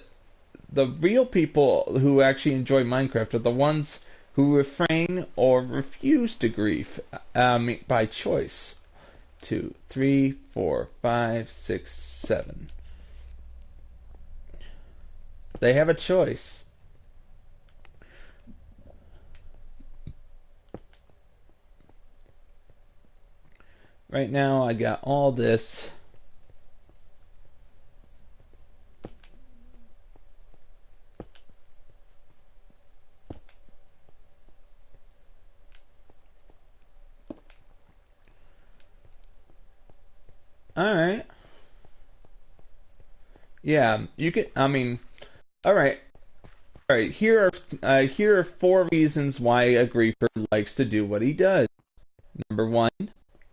the real people who actually enjoy Minecraft are the ones who refrain or refuse to grief by choice. 2, 3, 4, 5, 6, 7. They have a choice. Right now I got all this. Alright. Yeah, you can, I mean, alright. Alright, here are 4 reasons why a griefer likes to do what he does. Number 1,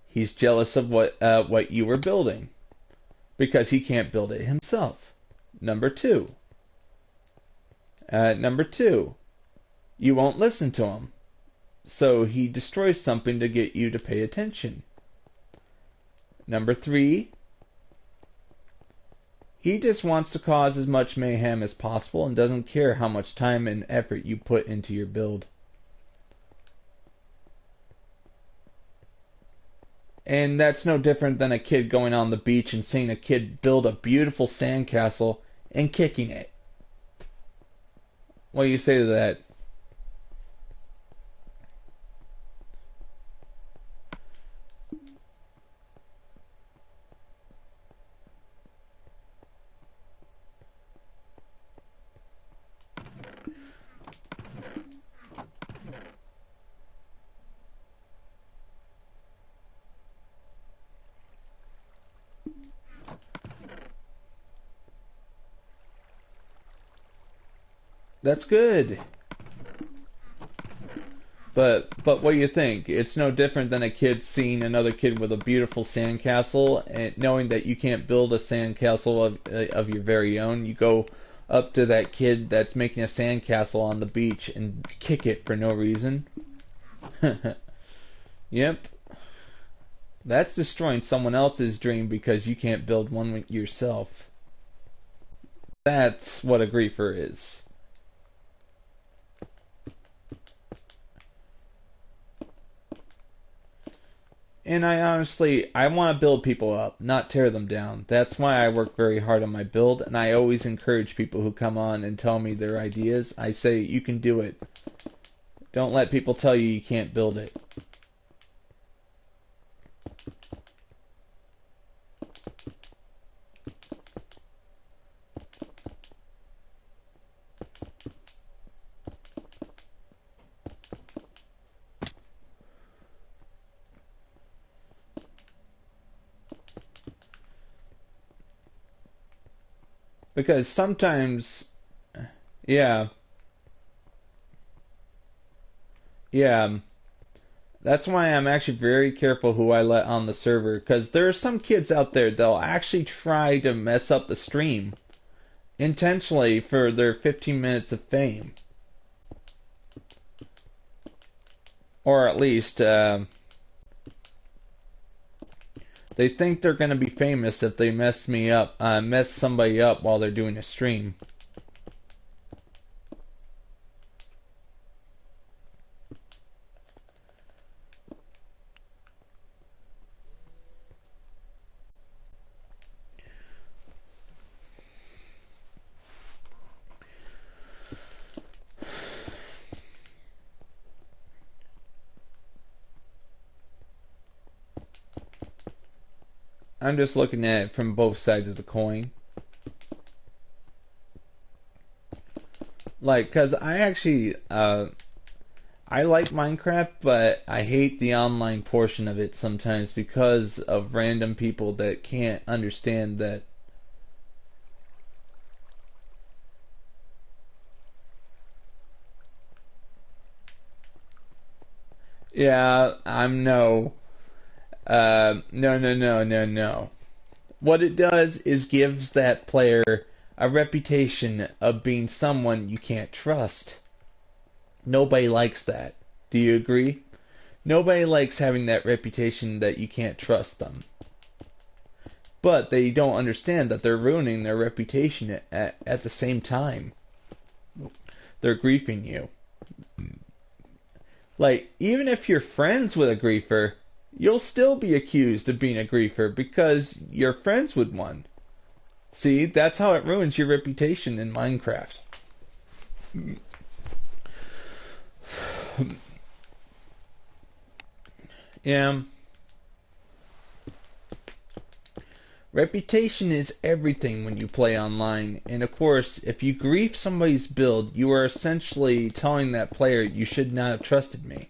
he's jealous of what you were building, because he can't build it himself. Number 2, you won't listen to him, so he destroys something to get you to pay attention. Number 3, he just wants to cause as much mayhem as possible and doesn't care how much time and effort you put into your build. And that's no different than a kid going on the beach and seeing a kid build a beautiful sandcastle and kicking it. What do you say to that? That's good. But what do you think? It's no different than a kid seeing another kid with a beautiful sandcastle and knowing that you can't build a sandcastle of your very own. You go up to that kid that's making a sandcastle on the beach and kick it for no reason. Yep. That's destroying someone else's dream because you can't build one yourself. That's what a griefer is. And I want to build people up, not tear them down. That's why I work very hard on my build, and I always encourage people who come on and tell me their ideas. I say, you can do it. Don't let people tell you you can't build it. Because sometimes, yeah, that's why I'm actually very careful who I let on the server. Because there are some kids out there that'll actually try to mess up the stream intentionally for their 15 minutes of fame. Or at least, they think they're going to be famous if they mess somebody up while they're doing a stream. I'm just looking at it from both sides of the coin. Like, cause I actually, I like Minecraft, but I hate the online portion of it sometimes because of random people that can't understand that. Yeah, no. No. What it does is gives that player a reputation of being someone you can't trust. Nobody likes that. Do you agree? Nobody likes having that reputation that you can't trust them. But they don't understand that they're ruining their reputation at the same time. They're griefing you. Like, even if you're friends with a griefer, you'll still be accused of being a griefer because you're friends with one. See, that's how it ruins your reputation in Minecraft. Yeah. Reputation is everything when you play online, and of course, if you grief somebody's build, you are essentially telling that player you should not have trusted me.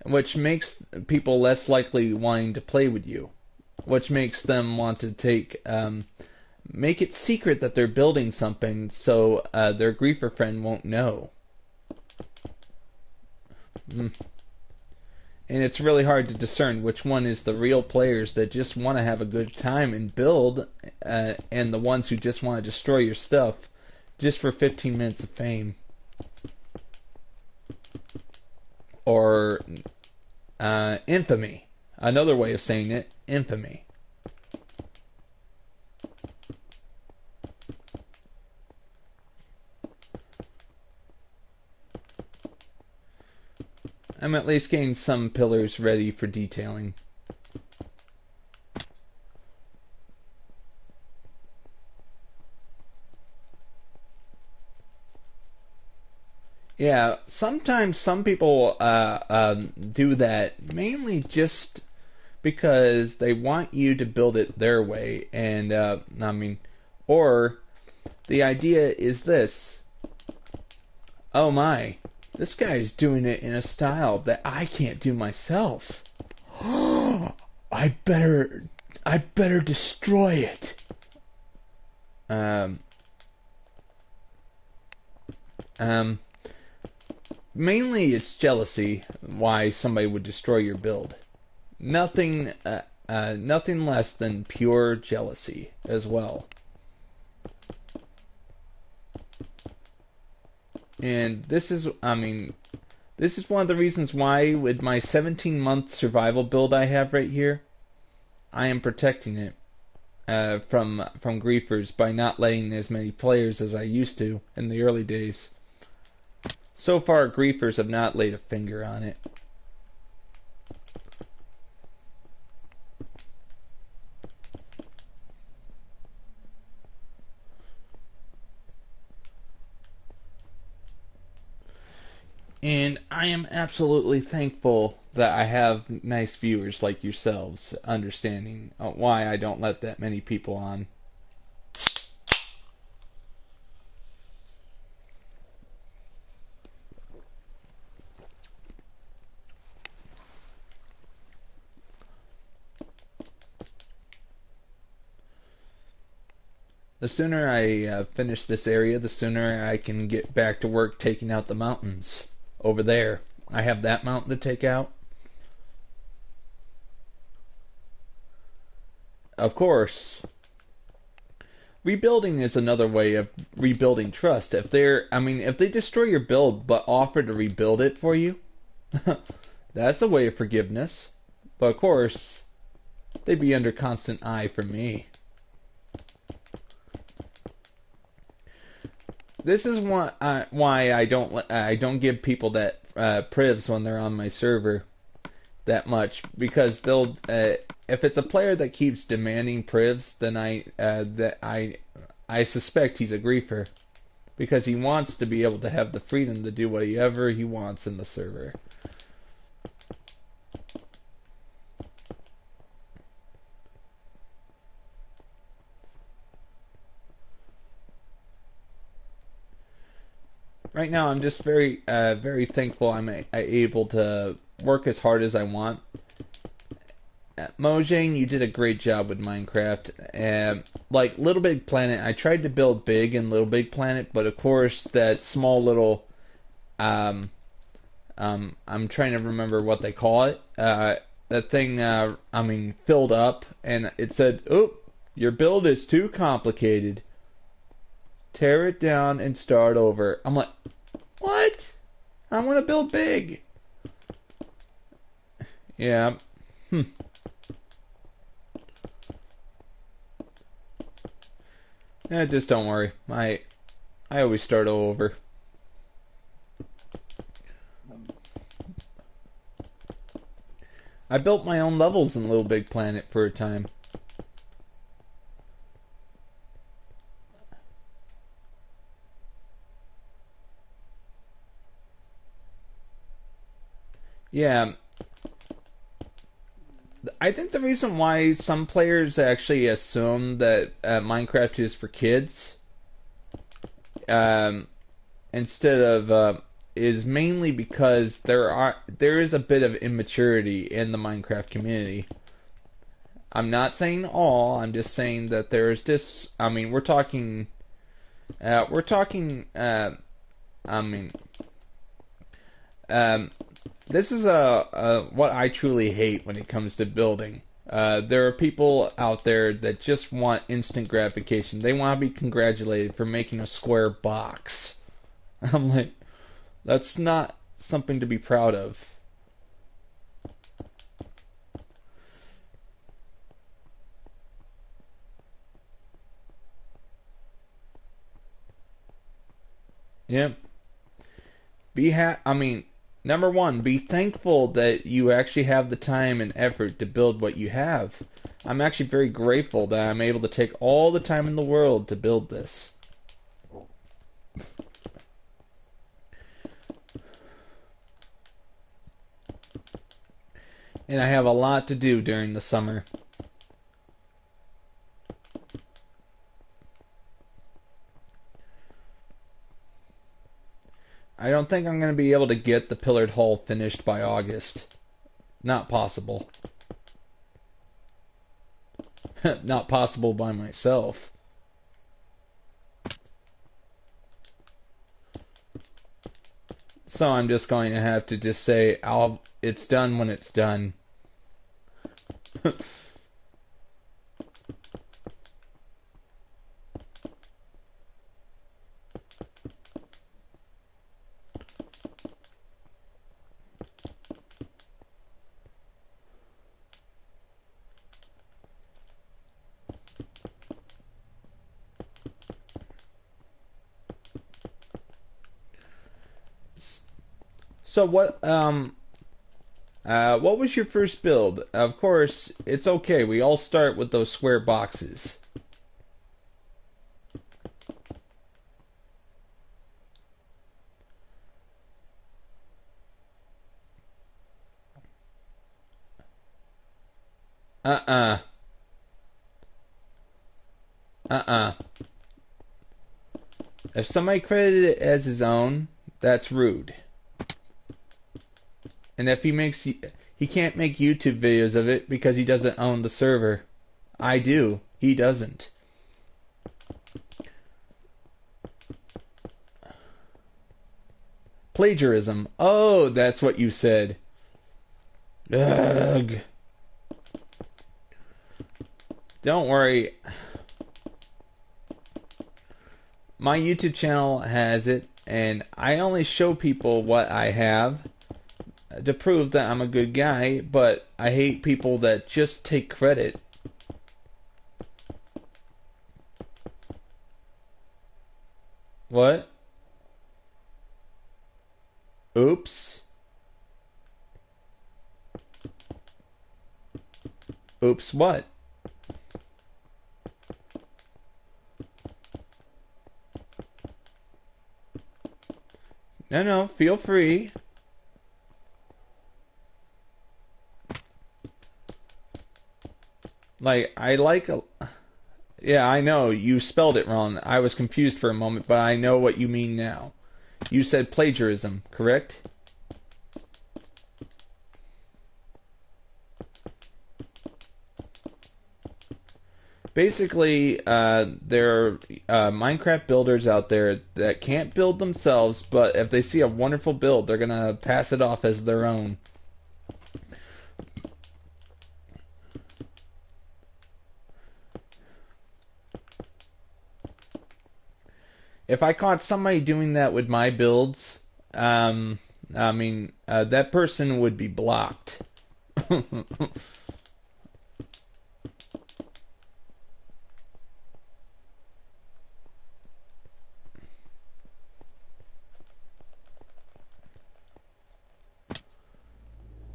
Which makes people less likely wanting to play with you. Which makes them want to make it secret that they're building something so their griefer friend won't know. And it's really hard to discern which one is the real players that just want to have a good time and build, and the ones who just want to destroy your stuff just for 15 minutes of fame. Or infamy. Another way of saying it, infamy. I'm at least getting some pillars ready for detailing. Yeah, sometimes some people do that mainly just because they want you to build it their way, and or the idea is this: oh my, this guy's doing it in a style that I can't do myself. I better destroy it. Mainly it's jealousy why somebody would destroy your build. Nothing less than pure jealousy as well. And this is one of the reasons why with my 17-month survival build I have right here, I am protecting it from griefers by not letting as many players as I used to in the early days. So far, griefers have not laid a finger on it. And I am absolutely thankful that I have nice viewers like yourselves understanding why I don't let that many people on. The sooner I finish this area, the sooner I can get back to work taking out the mountains over there. I have that mountain to take out. Of course, rebuilding is another way of rebuilding trust. If they destroy your build but offer to rebuild it for you, that's a way of forgiveness. But of course, they'd be under constant eye from me. This is why I don't give people that privs when they're on my server that much, because they'll if it's a player that keeps demanding privs, then I suspect he's a griefer, because he wants to be able to have the freedom to do whatever he wants in the server. Right now, I'm just very thankful I'm able to work as hard as I want. Mojang, you did a great job with Minecraft. Like Little Big Planet, I tried to build big in Little Big Planet, but of course that small little I'm trying to remember what they call it. That thing filled up, and it said, "Oh, your build is too complicated. Tear it down and start over." I'm like, what? I want to build big. Yeah. Yeah, just don't worry. I always start over. I built my own levels in Little Big Planet for a time. Yeah, I think the reason why some players actually assume that Minecraft is for kids, instead of is mainly because there is a bit of immaturity in the Minecraft community. I'm not saying all. I'm just saying that there's this. I mean, we're talking. I mean, this is what I truly hate when it comes to building. There are people out there that just want instant gratification. They want to be congratulated for making a square box. I'm like, that's not something to be proud of. Yep. I mean, number one, be thankful that you actually have the time and effort to build what you have. I'm actually very grateful that I'm able to take all the time in the world to build this. And I have a lot to do during the summer. I don't think I'm going to be able to get the pillared hull finished by August. Not possible. Not possible by myself. So I'm just going to have to just say, it's done when it's done. So what was your first build? Of course, it's okay. We all start with those square boxes. Uh-uh. Uh-uh. If somebody credited it as his own, that's rude. And if he can't make YouTube videos of it because he doesn't own the server. I do. He doesn't. Plagiarism. Oh, that's what you said. Ugh. Don't worry. My YouTube channel has it, and I only show people what I have to prove that I'm a good guy, but I hate people that just take credit. What? Oops. Oops, what? No, feel free. Yeah, I know, you spelled it wrong. I was confused for a moment, but I know what you mean now. You said plagiarism, correct? Basically, there are Minecraft builders out there that can't build themselves, but if they see a wonderful build, they're going to pass it off as their own. If I caught somebody doing that with my builds, that person would be blocked.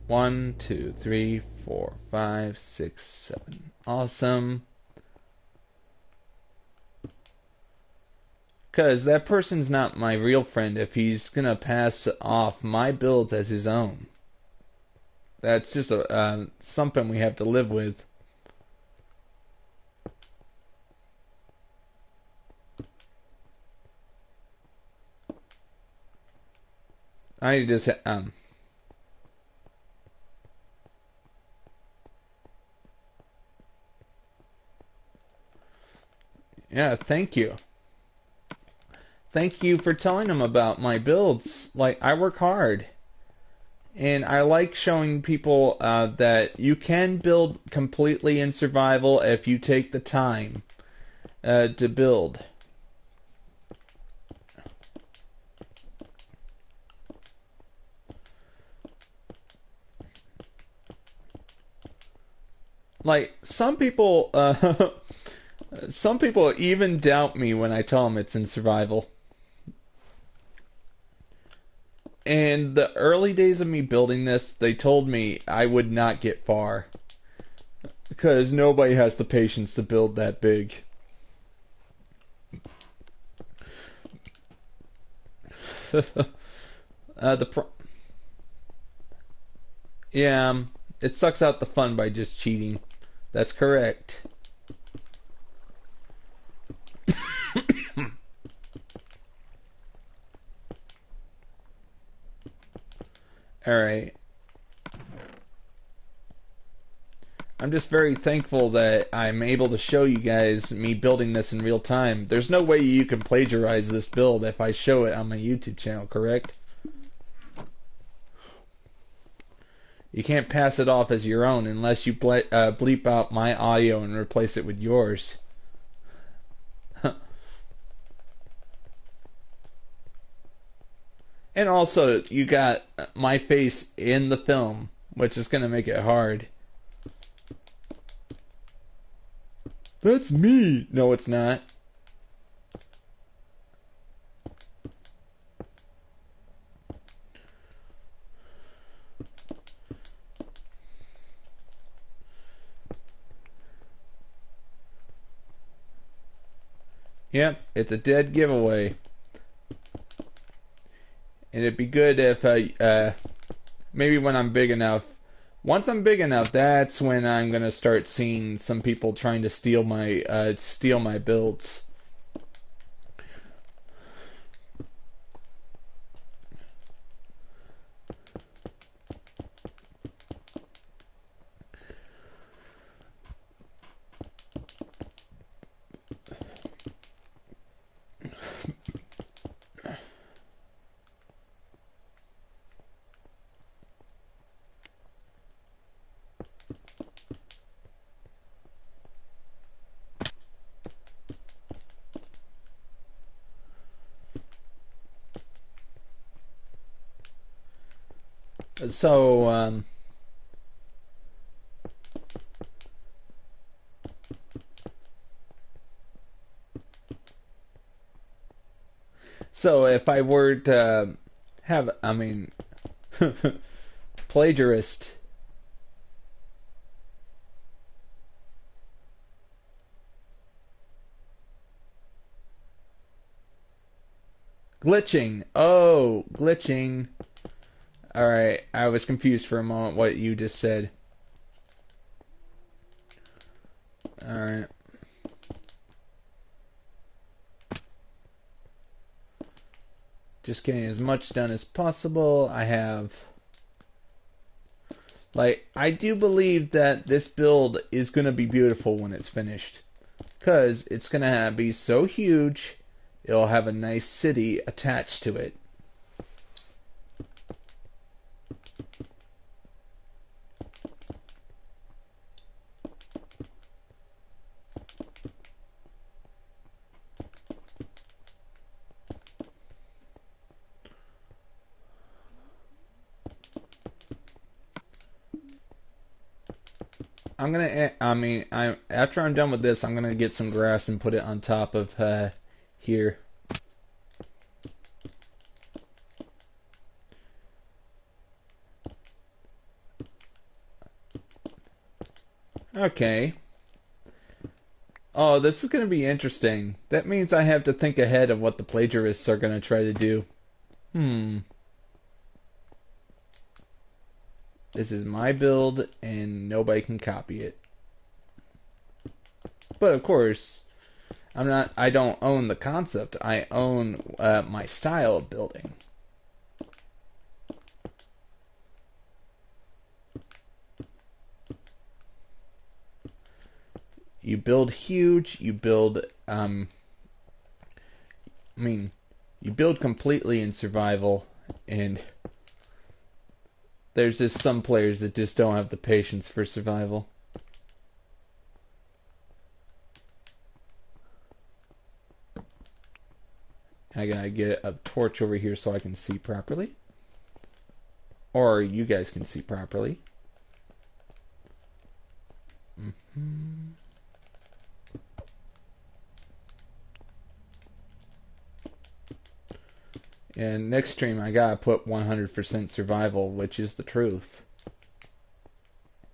One, two, three, 4, 5, 6, 7. Awesome. Because that person's not my real friend if he's going to pass off my builds as his own. That's just something we have to live with. I just yeah, thank you. Thank you for telling them about my builds. Like, I work hard. And I like showing people that you can build completely in survival if you take the time to build. Like, some people even doubt me when I tell them it's in survival. And the early days of me building this, they told me I would not get far. Because nobody has the patience to build that big. Yeah, it sucks out the fun by just cheating. That's correct. Alright. I'm just very thankful that I'm able to show you guys me building this in real time. There's no way you can plagiarize this build if I show it on my YouTube channel, correct? You can't pass it off as your own unless you bleep out my audio and replace it with yours. And also, you got my face in the film, which is going to make it hard. That's me! No, it's not. Yep, it's a dead giveaway. And it'd be good if, maybe when I'm big enough. Once I'm big enough, that's when I'm gonna start seeing some people trying to steal my builds. So, so if I were to have, plagiarist. Glitching. Oh, glitching. Alright, I was confused for a moment what you just said. Alright. Just getting as much done as possible. I have... Like, I do believe that this build is going to be beautiful when it's finished. Because it's going to be so huge, it'll have a nice city attached to it. After I'm done with this, I'm gonna get some grass and put it on top of here. Okay. Oh, this is gonna be interesting. That means I have to think ahead of what the plagiarists are gonna try to do. This is my build, and nobody can copy it. But of course, I don't own the concept. I own my style of building. You build huge. You build. You build completely in survival, and there's just some players that just don't have the patience for survival. I gotta get a torch over here so I can see properly. Or you guys can see properly. And next stream I gotta put 100% survival, which is the truth.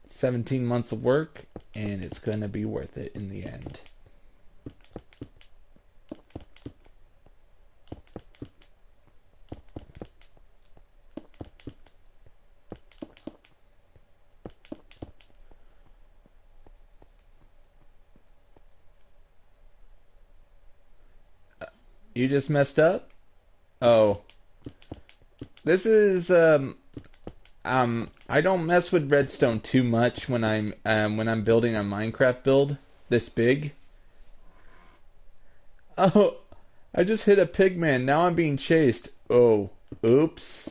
17 months of work, and it's gonna be worth it in the end. You just messed up? Oh. This is I don't mess with redstone too much when I'm building a Minecraft build this big. Oh, I just hit a pigman. Now I'm being chased. Oh, oops.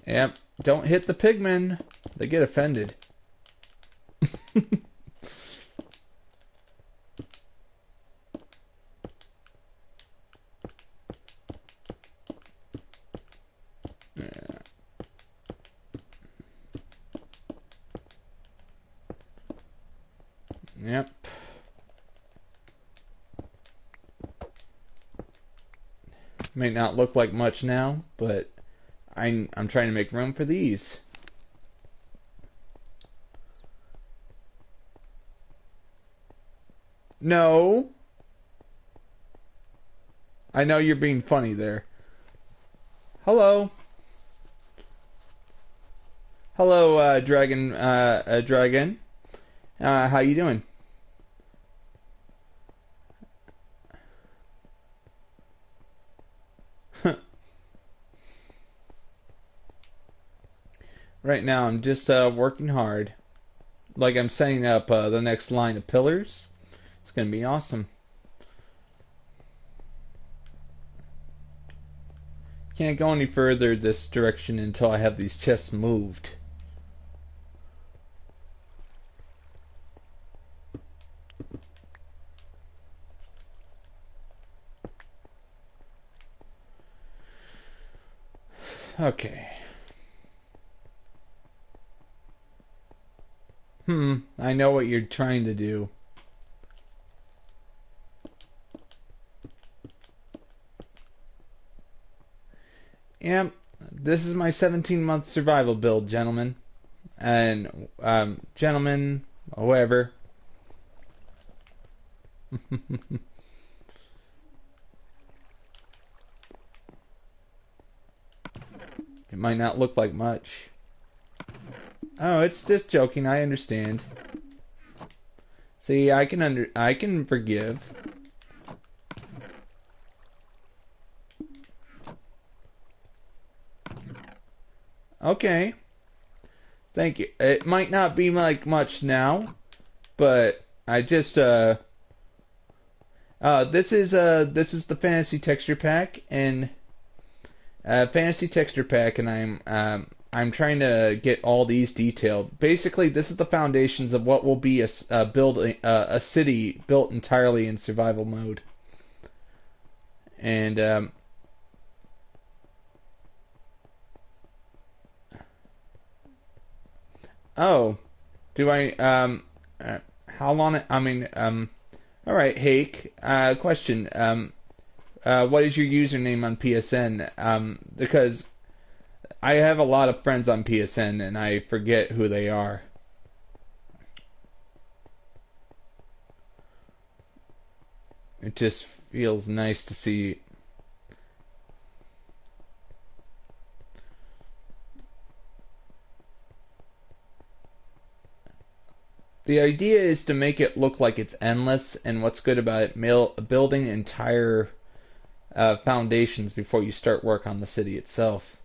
Yep, don't hit the pigmen. They get offended. Yep. May not look like much now, but I'm trying to make room for these. No. I know you're being funny there. Hello. Hello, Dragon. Dragon. How you doing? Right now, I'm just working hard. Like I'm setting up the next line of pillars. It's gonna be awesome. Can't go any further this direction until I have these chests moved. Okay. I know what you're trying to do. Yep, this is my 17-month survival build, gentlemen. And, gentlemen, whoever. It might not look like much. Oh, it's just joking. I understand. See, I can forgive. Okay. Thank you. It might not be like much now, but I just this is the fantasy texture pack, and I'm trying to get all these detailed. Basically, this is the foundations of what will be a city built entirely in survival mode. And oh, do I how long? All right, Hake. Question. What is your username on PSN? Because I have a lot of friends on PSN and I forget who they are. It just feels nice to see. the idea is to make it look like it's endless, and what's good about it, building entire foundations before you start work on the city itself.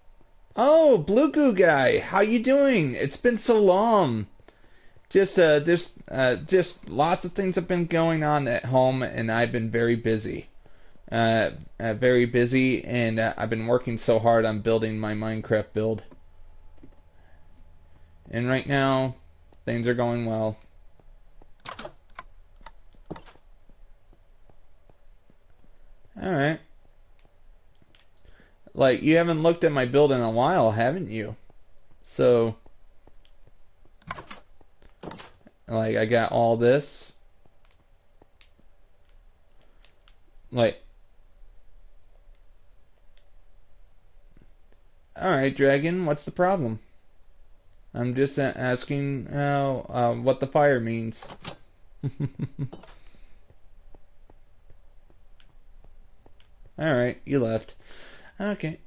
Oh, Blue Goo Guy, how you doing? It's been so long. Just lots of things have been going on at home, and I've been very busy. Very busy, and I've been working so hard on building my Minecraft build. And right now, things are going well. Alright. Like, you haven't looked at my build in a while, haven't you? So, like, I got all this. Like, alright, Dragon, what's the problem? I'm just asking what the fire means. Alright, you left. Okay.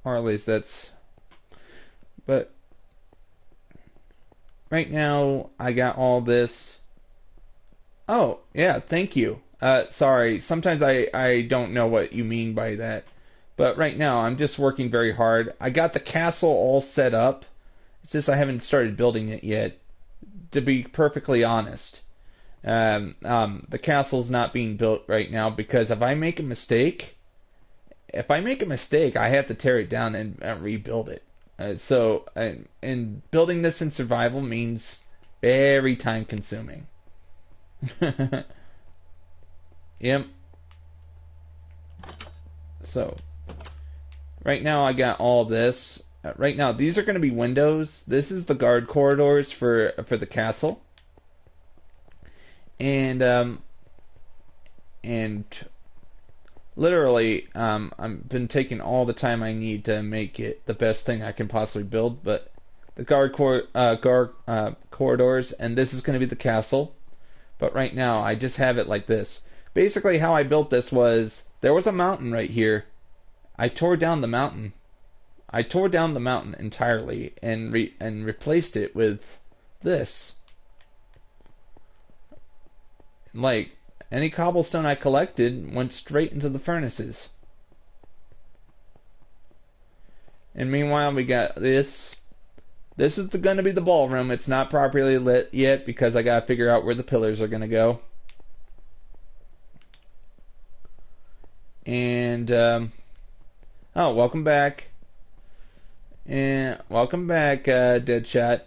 Or at least that's... But... Right now, I got all this... Oh, yeah, thank you. Sorry, sometimes I don't know what you mean by that. But right now, I'm just working very hard. I got the castle all set up. It's just I haven't started building it yet. To be perfectly honest. The castle's not being built right now because if I make a mistake, I have to tear it down and rebuild it. And building this in survival means very time consuming. Yep. So, right now I got all this. Right now, these are going to be windows. This is the guard corridors for the castle. And literally, I've been taking all the time I need to make it the best thing I can possibly build. But the guard corridors, and this is going to be the castle. But right now, I just have it like this. Basically, how I built this was there was a mountain right here. I tore down the mountain. I tore down the mountain entirely and replaced it with this. Like, any cobblestone I collected went straight into the furnaces. And meanwhile, we got this. This is going to be the ballroom. It's not properly lit yet because I got to figure out where the pillars are going to go. And, oh, welcome back. And welcome back, Deadshot.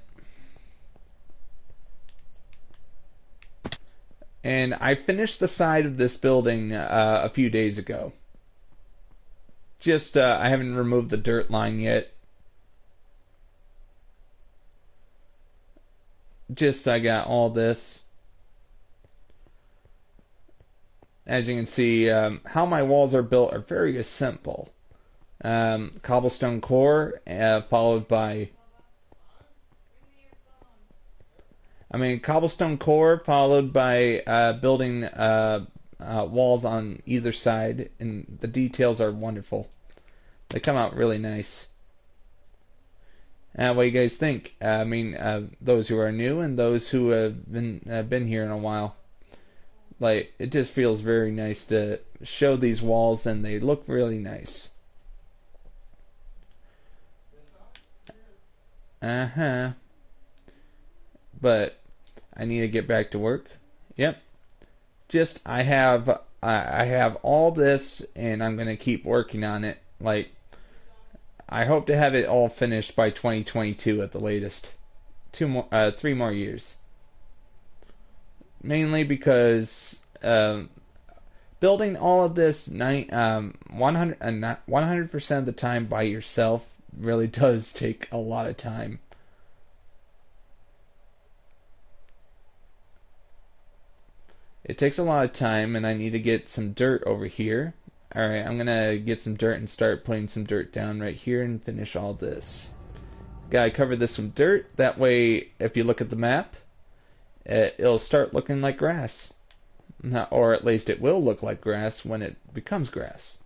And I finished the side of this building a few days ago. Just, I haven't removed the dirt line yet. Just, I got all this. As you can see, how my walls are built are very simple. Cobblestone core, followed by... cobblestone core followed by building walls on either side, and the details are wonderful. They come out really nice. What do you guys think? Those who are new and those who have been here in a while. Like, it just feels very nice to show these walls, and they look really nice. But I need to get back to work. Yep. Just I have all this, and I'm gonna keep working on it. Like, I hope to have it all finished by 2022 at the latest. 3 more years. Mainly because building all of this 100% of the time by yourself really does take a lot of time. It takes a lot of time, and I need to get some dirt over here. Alright, I'm gonna get some dirt and start putting some dirt down right here and finish all this. Gotta cover this with dirt, that way if you look at the map, it'll start looking like grass. Or at least it will look like grass when it becomes grass.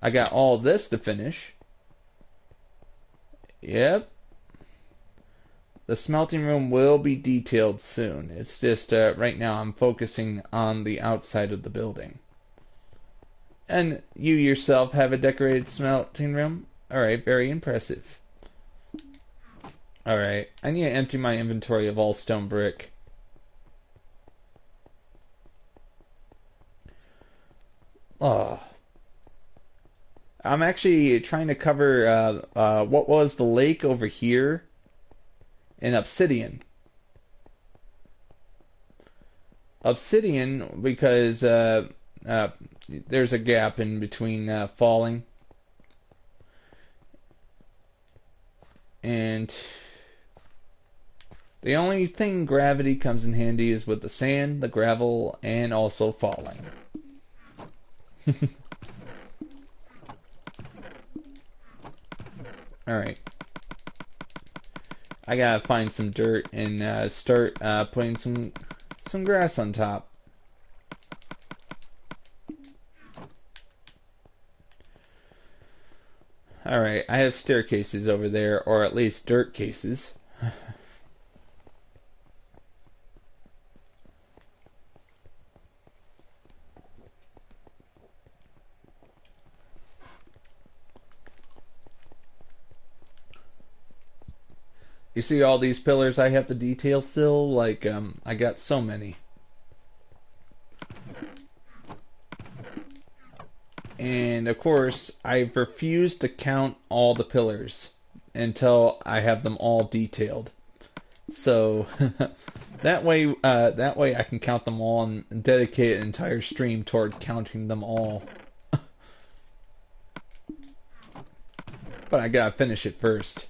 I got all this to finish. Yep. The smelting room will be detailed soon. It's just right now I'm focusing on the outside of the building. And you yourself have a decorated smelting room? Alright, very impressive. Alright, I need to empty my inventory of all stone brick. Oh. I'm actually trying to cover what was the lake over here in obsidian. Obsidian because there's a gap in between falling. And the only thing gravity comes in handy is with the sand, the gravel, and also falling. Alright. I gotta find some dirt and start putting some grass on top. Alright, I have staircases over there, or at least dirt cases. You see all these pillars I have to detail still? Like, I got so many. And, of course, I've refused to count all the pillars until I have them all detailed. So, that way I can count them all and dedicate an entire stream toward counting them all. But I gotta finish it first.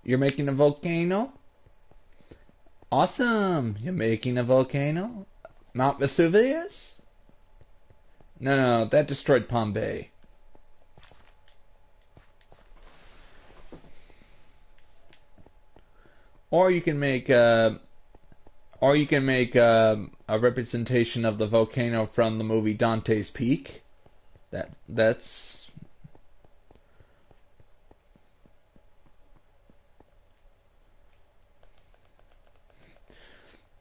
You're making a volcano? Awesome! You're making a volcano? Mount Vesuvius? No, that destroyed Pompeii. Or you can make a representation of the volcano from the movie Dante's Peak. That's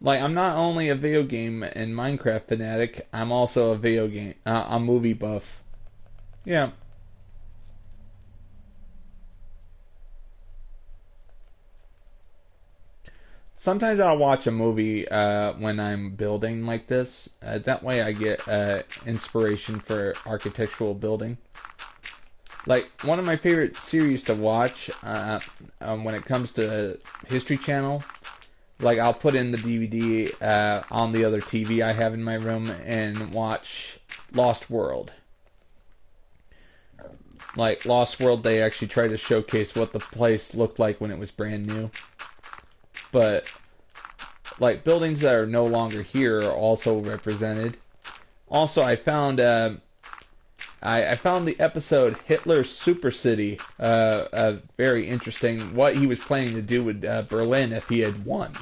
like, I'm not only a video game and Minecraft fanatic, I'm also a movie buff. Yeah. Sometimes I'll watch a movie when I'm building like this. That way I get inspiration for architectural building. Like, one of my favorite series to watch when it comes to History Channel, like, I'll put in the DVD on the other TV I have in my room and watch Lost World. Like, Lost World, they actually try to showcase what the place looked like when it was brand new. But, like, buildings that are no longer here are also represented. Also, I found I found the episode Hitler's Super City very interesting. What he was planning to do with Berlin if he had won.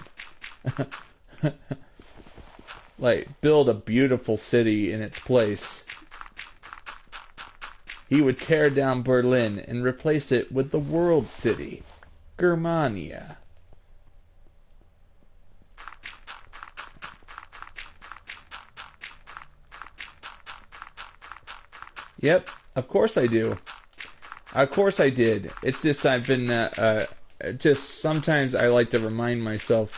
Like, build a beautiful city in its place. He would tear down Berlin and replace it with the world city, Germania. Yep, of course I do. Of course I did. It's just I've been just sometimes I like to remind myself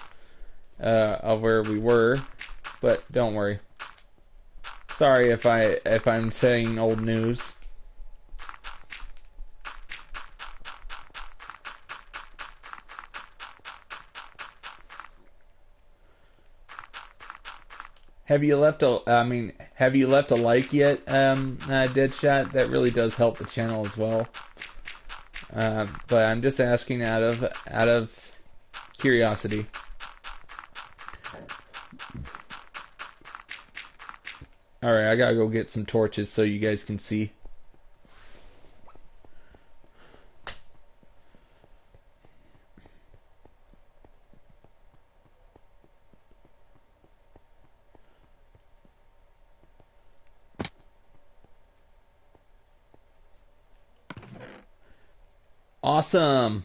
of where we were, but don't worry. Sorry if I'm saying old news. Have you left a like yet, Deadshot? That really does help the channel as well. But I'm just asking out of curiosity. Alright, I gotta go get some torches so you guys can see. Awesome.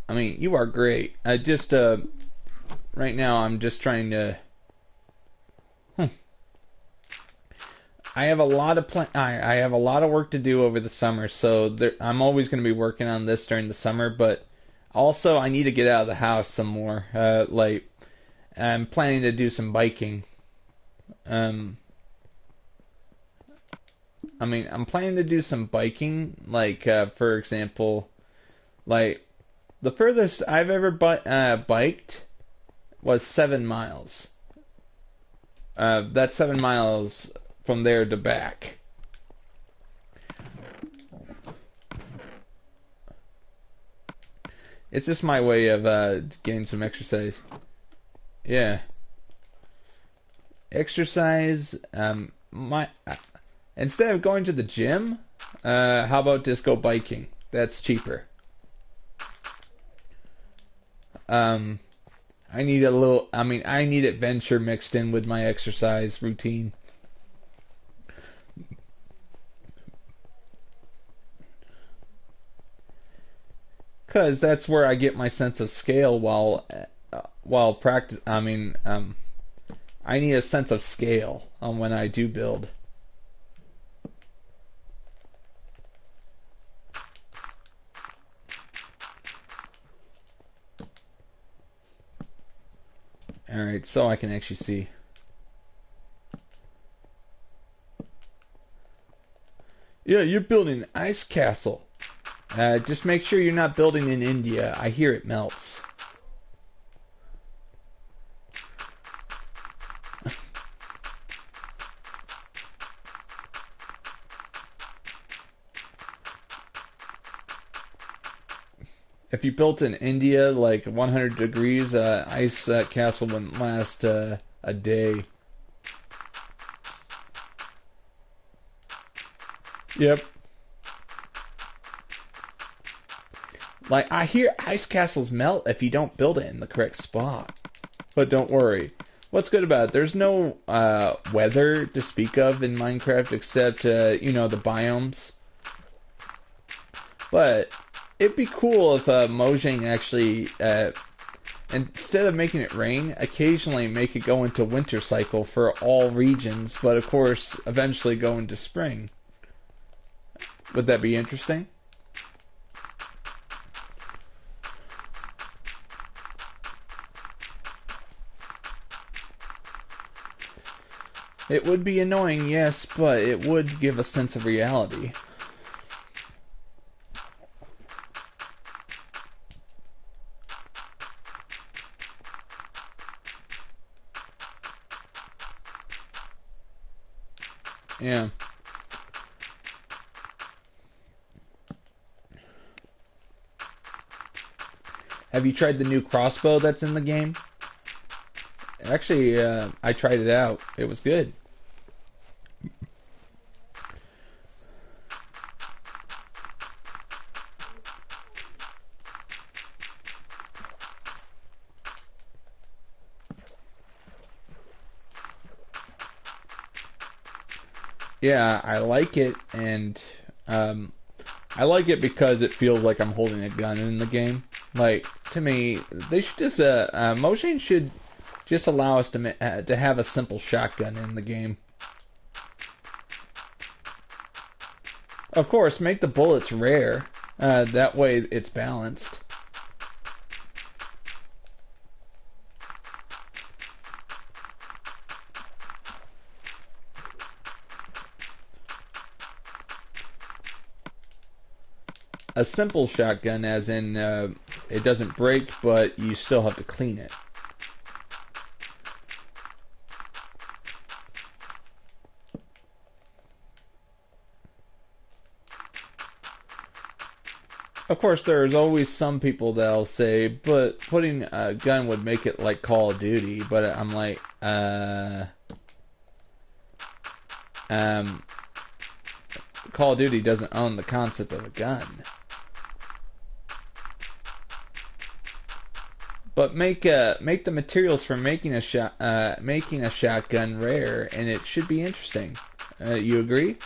I mean, you are great. I just right now I'm just trying to. I have a lot of I have a lot of work to do over the summer, so I'm always going to be working on this during the summer. But also, I need to get out of the house some more. Like, I'm planning to do some biking. I mean, I'm planning to do some biking. Like, for example, like the furthest I've ever biked was 7 miles. That's 7 miles from there to back. It's just my way of getting some exercise. Yeah. Exercise. Instead of going to the gym, how about just go biking? That's cheaper. I need I need adventure mixed in with my exercise routine. Because that's where I get my sense of scale while practice. I need a sense of scale on when I do build. Alright, so I can actually see. Yeah, you're building an ice castle. Just make sure you're not building in India. I hear it melts. If you built in India, like 100 degrees, ice castle wouldn't last a day. Yep. Like, I hear ice castles melt if you don't build it in the correct spot. But don't worry. What's good about it? There's no weather to speak of in Minecraft except, the biomes. But it'd be cool if Mojang actually, instead of making it rain, occasionally make it go into winter cycle for all regions, but of course, eventually go into spring. Would that be interesting? It would be annoying, yes, but it would give a sense of reality. Yeah. Have you tried the new crossbow that's in the game? Actually, I tried it out. It was good. Yeah, I like it, and I like it because it feels like I'm holding a gun in the game. Like, to me, they should just Mojang should just allow us to have a simple shotgun in the game. Of course, make the bullets rare. That way, it's balanced. A simple shotgun, as in it doesn't break, but you still have to clean it. Of course, there's always some people that'll say, but putting a gun would make it like Call of Duty, but I'm like, Call of Duty doesn't own the concept of a gun. But make the materials for making a shotgun rare, and it should be interesting. You agree?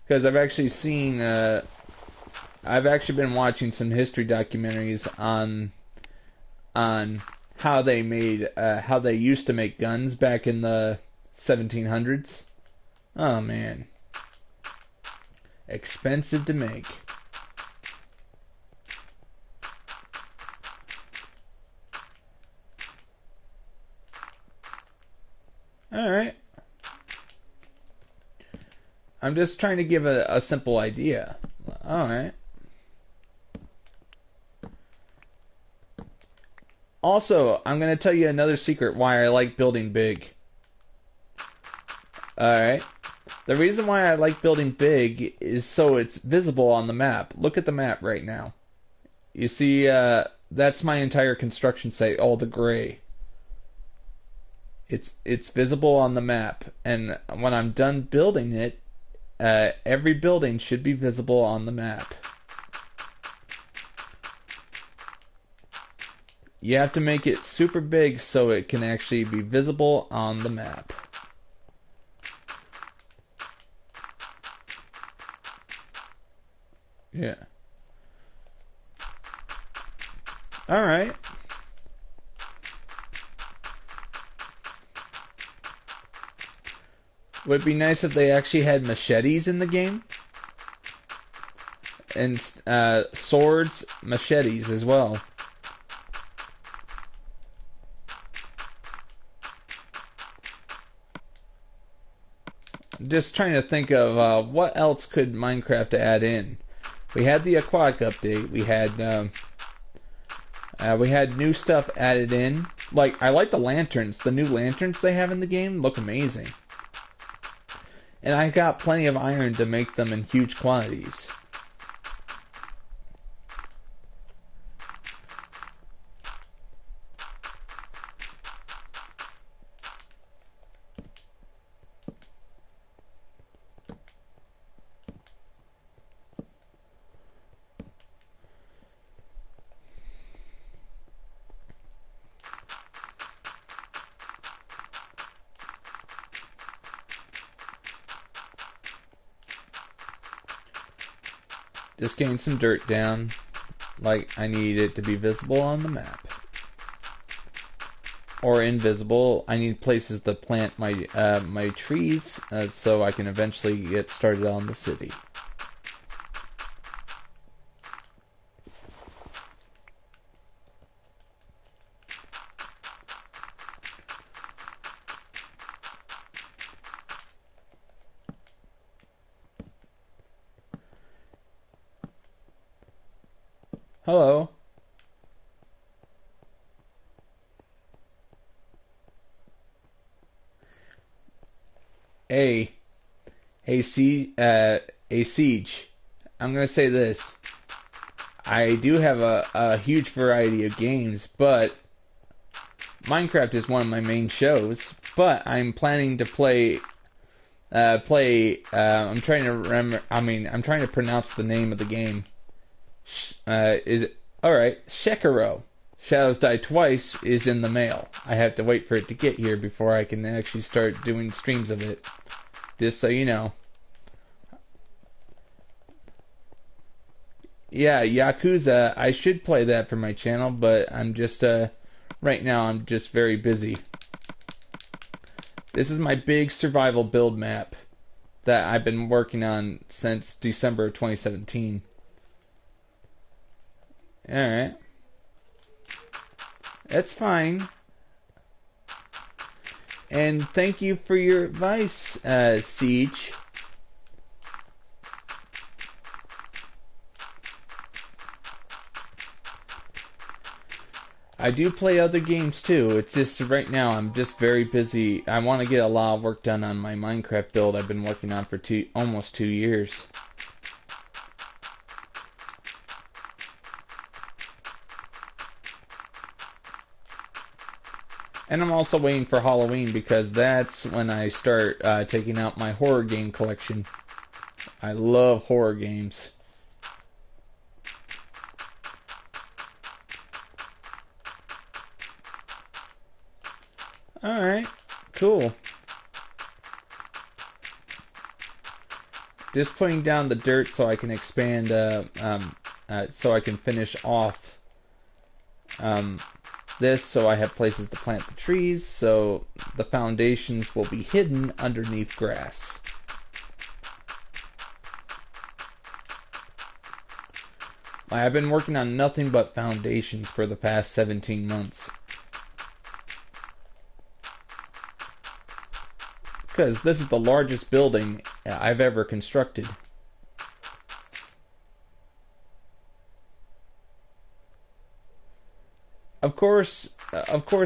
Because I've actually seen, I've actually been watching some history documentaries on how they made, how they used to make guns back in the 1700s. Oh man, expensive to make. All right. I'm just trying to give a simple idea. Alright. Also, I'm going to tell you another secret why I like building big. Alright. The reason why I like building big is so it's visible on the map. Look at the map right now. You see, that's my entire construction site, all the gray. It's visible on the map, and when I'm done building it, every building should be visible on the map. You have to make it super big so it can actually be visible on the map. Yeah. Alright. Would it be nice if they actually had machetes in the game? And swords, machetes as well. I'm just trying to think of what else could Minecraft add in. We had the aquatic update. We had new stuff added in. Like, I like the lanterns. The new lanterns they have in the game look amazing. And I got plenty of iron to make them in huge quantities. Just getting some dirt down. Like, I need it to be visible on the map. Or invisible. I need places to plant my my trees so I can eventually get started on the city. Hello. Hey, Siege. I'm gonna say this. I do have a huge variety of games, but Minecraft is one of my main shows. But I'm planning to play. I'm trying to remember. I'm trying to pronounce the name of the game. Is it alright? Sekiro. Shadows Die Twice is in the mail. I have to wait for it to get here before I can actually start doing streams of it. Just so you know. Yeah, Yakuza, I should play that for my channel, but I'm just, right now I'm just very busy. This is my big survival build map that I've been working on since December of 2017. Alright. That's fine. And thank you for your advice, Siege. I do play other games too. It's just right now I'm just very busy. I want to get a lot of work done on my Minecraft build I've been working on for almost 2 years. And I'm also waiting for Halloween because that's when I start taking out my horror game collection. I love horror games. Alright, cool. just putting down the dirt so I can expand, so I can finish off this, so I have places to plant the trees, so the foundations will be hidden underneath grass. I've been working on nothing but foundations for the past 17 months. Because this is the largest building I've ever constructed. Of course,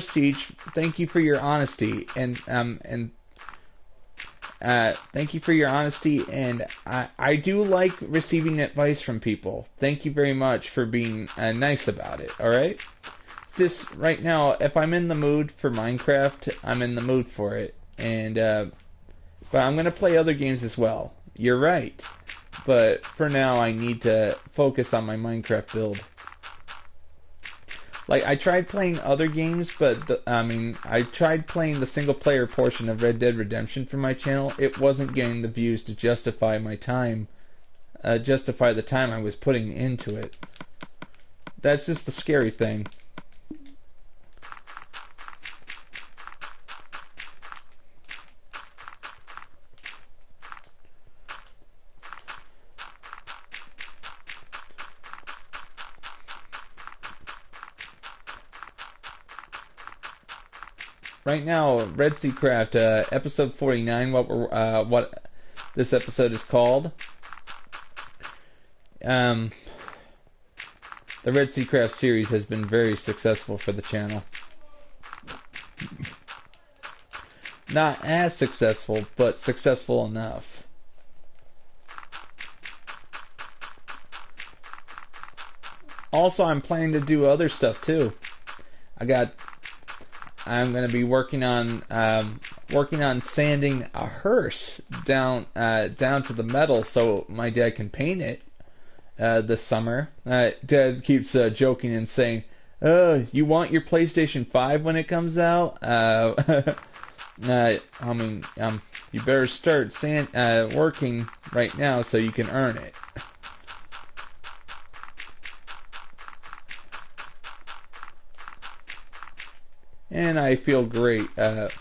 Siege. Thank you for your honesty, and thank you for your honesty. And I do like receiving advice from people. Thank you very much for being nice about it. All right. Just right now, if I'm in the mood for Minecraft, I'm in the mood for it, and but I'm gonna play other games as well. You're right, but for now, I need to focus on my Minecraft build. Like, I tried playing other games, but, I tried playing the single-player portion of Red Dead Redemption for my channel. It wasn't getting the views to justify my time, justify the time I was putting into it. That's just the scary thing. Right now, REDSEACRAFT, episode 49, what this episode is called. The REDSEACRAFT series has been very successful for the channel. Not as successful, but successful enough. Also, I'm planning to do other stuff too. I'm going to be working on sanding a hearse down to the metal so my dad can paint it this summer. Dad keeps joking and saying, "You want your PlayStation 5 when it comes out?" You better start working right now so you can earn it. And I feel great. I've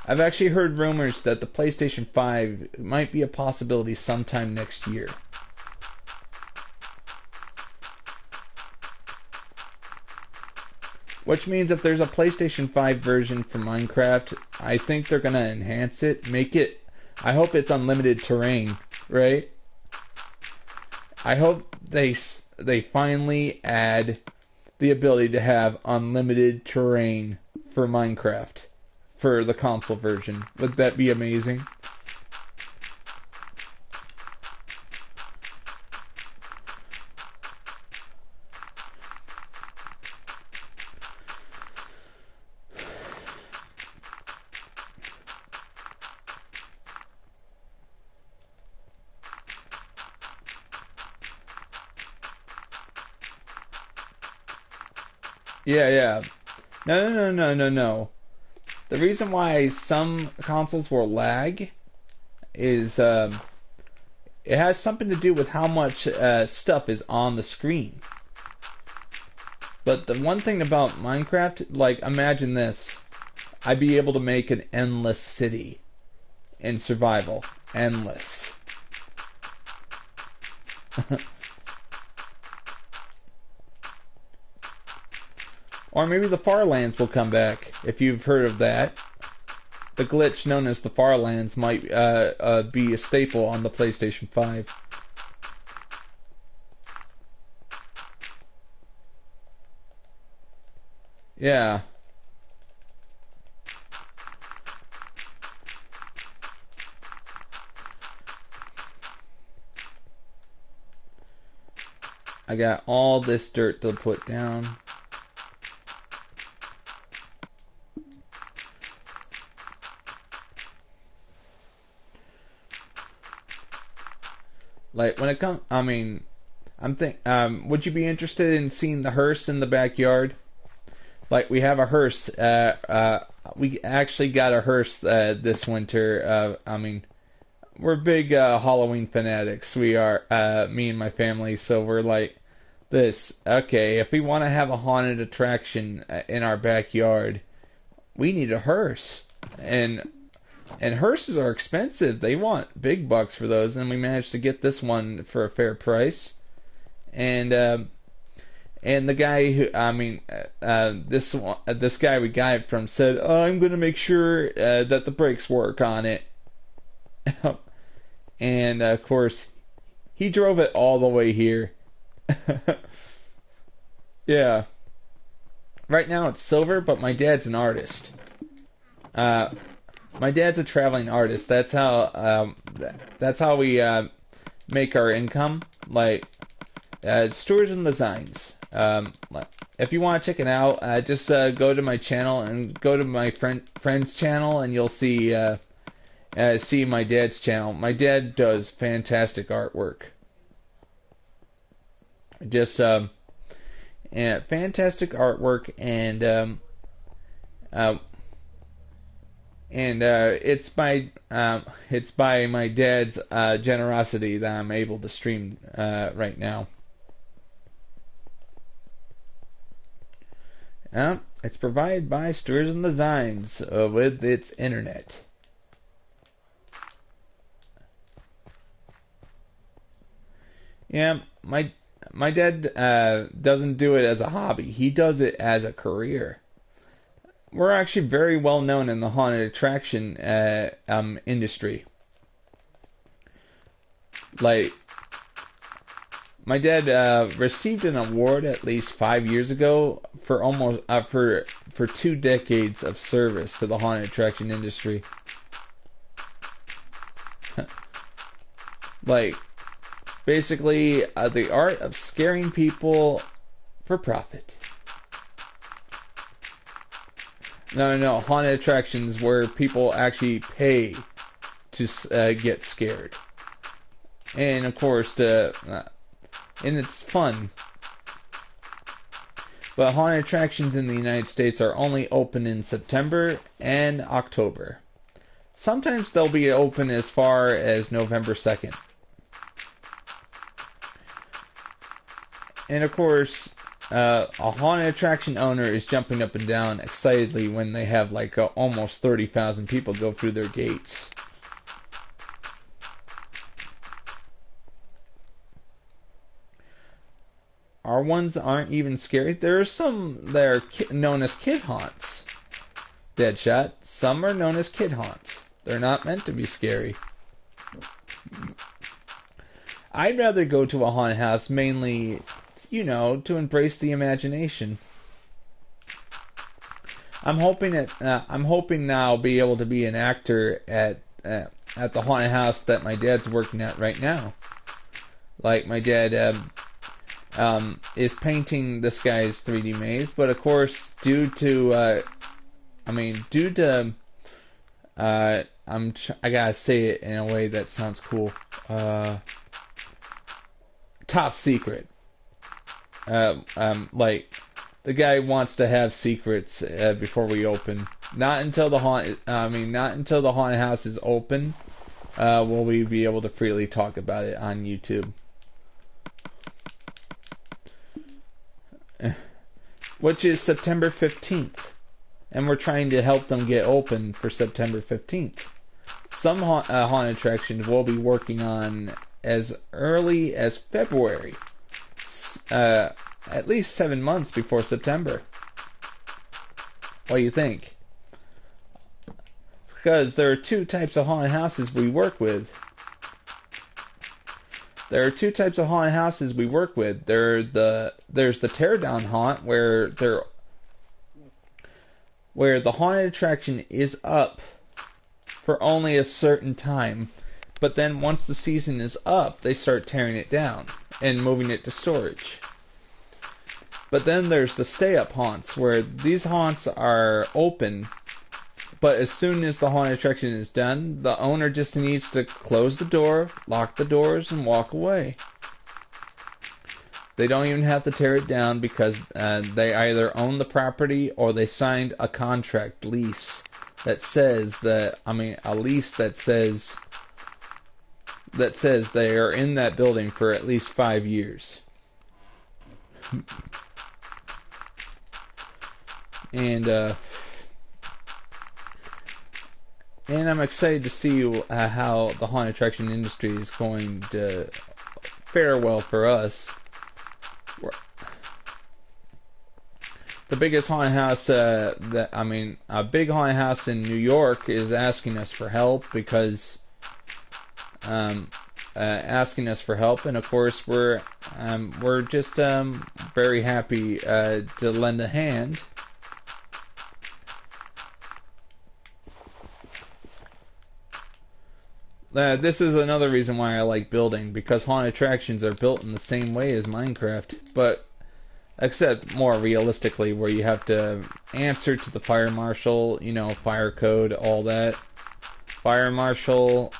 actually heard rumors that the PlayStation 5 might be a possibility sometime next year. Which means if there's a PlayStation 5 version for Minecraft, I think they're going to enhance it, I hope it's unlimited terrain, right? I hope they finally add the ability to have unlimited terrain for Minecraft for the console version. Would that be amazing? Yeah. No. The reason why some consoles will lag is it has something to do with how much stuff is on the screen. But the one thing about Minecraft, like, imagine this. I'd be able to make an endless city in survival. Endless. Or maybe the Farlands will come back, if you've heard of that. The glitch known as the Farlands might be a staple on the PlayStation 5. Yeah. I got all this dirt to put down. Like, when it comes, would you be interested in seeing the hearse in the backyard? Like, we have a hearse, we actually got a hearse, this winter, we're big Halloween fanatics. We are, me and my family. So we're like this. Okay, if we want to have a haunted attraction in our backyard, we need a hearse, and hearses are expensive. They want big bucks for those, and we managed to get this one for a fair price. And the guy who, this guy we got it from said, "Oh, I'm going to make sure that the brakes work on it." And of course, he drove it all the way here. Yeah. Right now it's silver, but my dad's an artist. My dad's a traveling artist. That's how we make our income. Like Stores and Designs. If you want to check it out, just go to my channel and go to my friend's channel, and you'll see my dad's channel. My dad does fantastic artwork. Just fantastic artwork, and it's by my dad's generosity that I'm able to stream right now. It's provided by Stores and Designs with its internet. Yeah, my dad doesn't do it as a hobby. He does it as a career. We're actually very well known in the haunted attraction industry. Like, my dad received an award at least 5 years ago for almost for 2 decades of service to the haunted attraction industry. Like, basically, the art of scaring people for profit. No, haunted attractions where people actually pay to get scared. And of course, and it's fun. But haunted attractions in the United States are only open in September and October. Sometimes they'll be open as far as November 2nd. And of course, a haunted attraction owner is jumping up and down excitedly when they have like almost 30,000 people go through their gates. Our ones aren't even scary. There are some that are known as kid haunts. Deadshot. Some are known as kid haunts. They're not meant to be scary. I'd rather go to a haunted house mainly, to embrace the imagination. I'm hoping now I'll be able to be an actor at the haunted house that my dad's working at right now. Like, my dad is painting this guy's 3D maze, but of course, I gotta say it in a way that sounds cool. Top secret. Like, the guy wants to have secrets before we open. Not until the haunted house is open will we be able to freely talk about it on YouTube. Which is September 15th. And we're trying to help them get open for September 15th. Some haunted attractions we'll be working on as early as February. At least 7 months before September. What do you think? Because there are 2 types of haunted houses we work with. There's the teardown haunt where the haunted attraction is up for only a certain time, but then once the season is up, they start tearing it down and moving it to storage. But then there's the stay-up haunts, where these haunts are open, but as soon as the haunted attraction is done, the owner just needs to close the door, lock the doors, and walk away. They don't even have to tear it down because they either own the property or they signed a contract lease that says a lease that says that says they are in that building for at least 5 years. And I'm excited to see how the haunted attraction industry is going to fare well for us. The biggest haunted house, a big haunted house in New York is asking us for help because, and of course we're just very happy to lend a hand. This is another reason why I like building, because haunted attractions are built in the same way as Minecraft, but except more realistically, where you have to answer to the fire marshal, fire code, all that. Fire marshal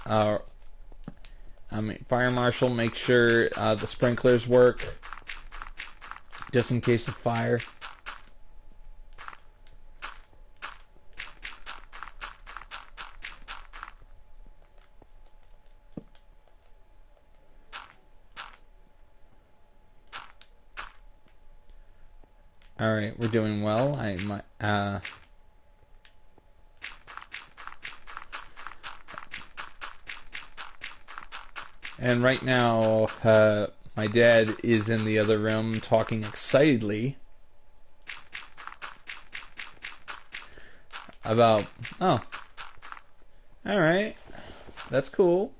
makes sure the sprinklers work, just in case of fire. Alright, we're doing well. And right now, my dad is in the other room talking excitedly about, oh, alright, that's cool.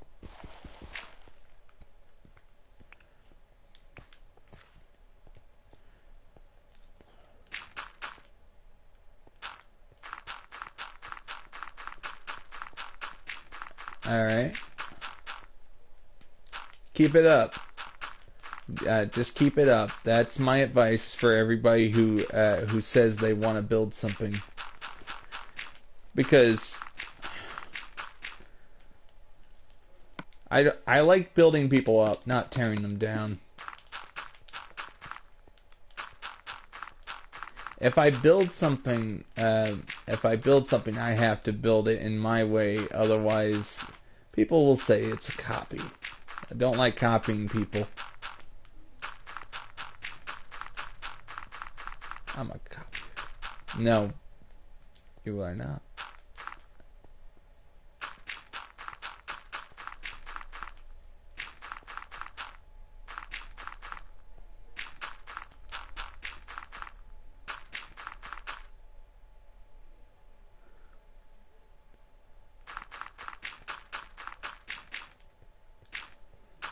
Alright. Keep it up. Just keep it up. That's my advice for everybody who says they want to build something. Because I like building people up, not tearing them down. If I build something, I have to build it in my way. Otherwise, people will say it's a copy. I don't like copying people. I'm a copy. No, you are not.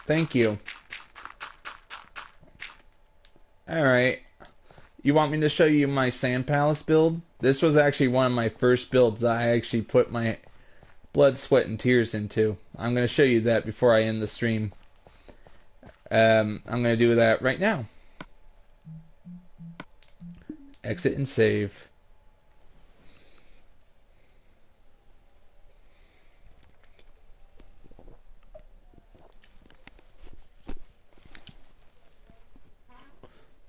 Thank you. Alright. You want me to show you my Sand Palace build? This was actually one of my first builds that I actually put my blood, sweat, and tears into. I'm going to show you that before I end the stream. I'm going to do that right now. Exit and save.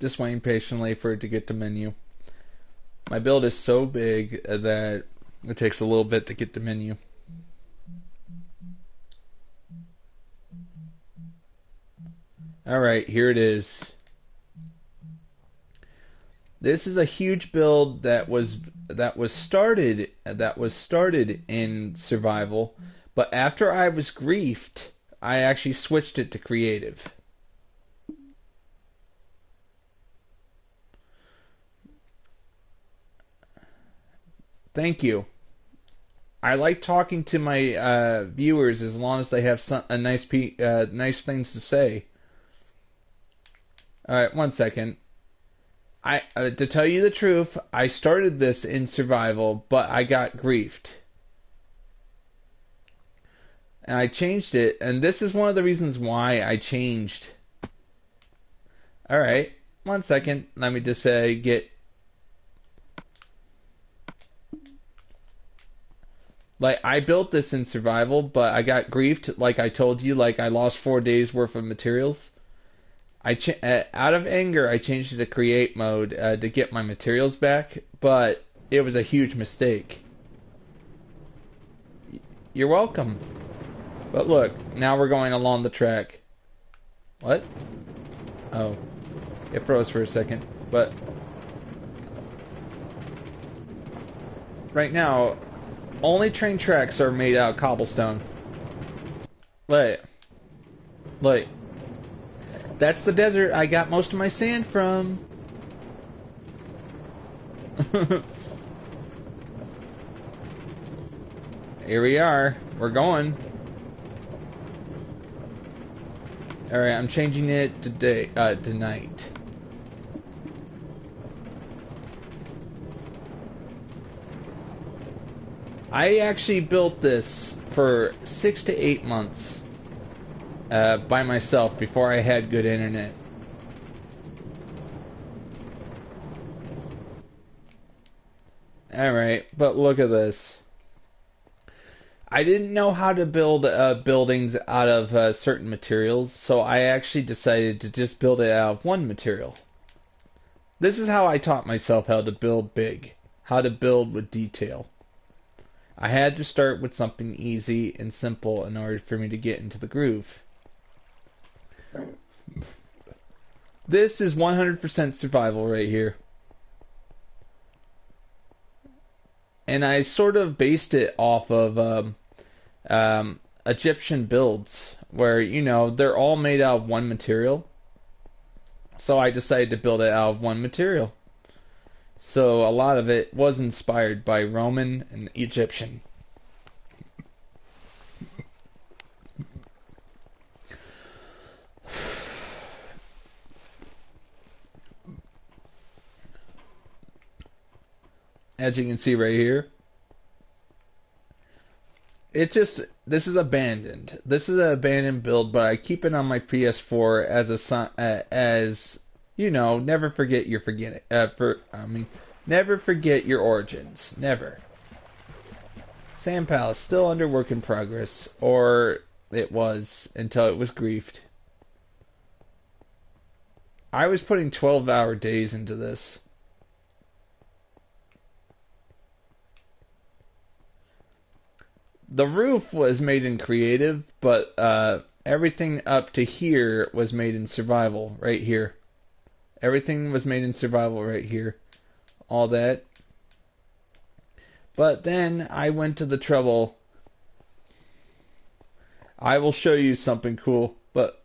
Just waiting patiently for it to get to menu. My build is so big that it takes a little bit to get to menu. Alright, here it is. This is a huge build that was started in survival, but after I was griefed, I actually switched it to creative. Thank you. I like talking to my viewers as long as they have nice things to say. All right, one second. To tell you the truth, I started this in survival, but I got griefed, and I changed it. And this is one of the reasons why I changed. All right, one second. Let me just get. Like, I built this in survival, but I got griefed, like I told you, like I lost 4 days worth of materials. Out of anger, I changed it to create mode to get my materials back, but it was a huge mistake. You're welcome. But look, now we're going along the track. What? Oh. It froze for a second. But right now, only train tracks are made out of cobblestone. Wait. Wait. That's the desert I got most of my sand from. Here we are. We're going. Alright, I'm changing it today, tonight. I actually built this for 6 to 8 months by myself before I had good internet. Alright, but look at this. I didn't know how to build buildings out of certain materials, so I actually decided to just build it out of one material. This is how I taught myself how to build big, how to build with detail. I had to start with something easy and simple in order for me to get into the groove. This is 100% survival right here. And I sort of based it off of Egyptian builds, where, you know, they're all made out of one material. So I decided to build it out of one material. So a lot of it was inspired by Roman and Egyptian. As you can see right here, this is abandoned. This is an abandoned build, but I keep it on my PS4 as you know, never forget your never forget your origins. Never. Sand Palace still under work in progress, or it was until it was griefed. I was putting 12-hour days into this. The roof was made in creative, but everything up to here was made in survival, right here. Everything was made in survival right here. All that. But then I went to the trouble. I will show you something cool, but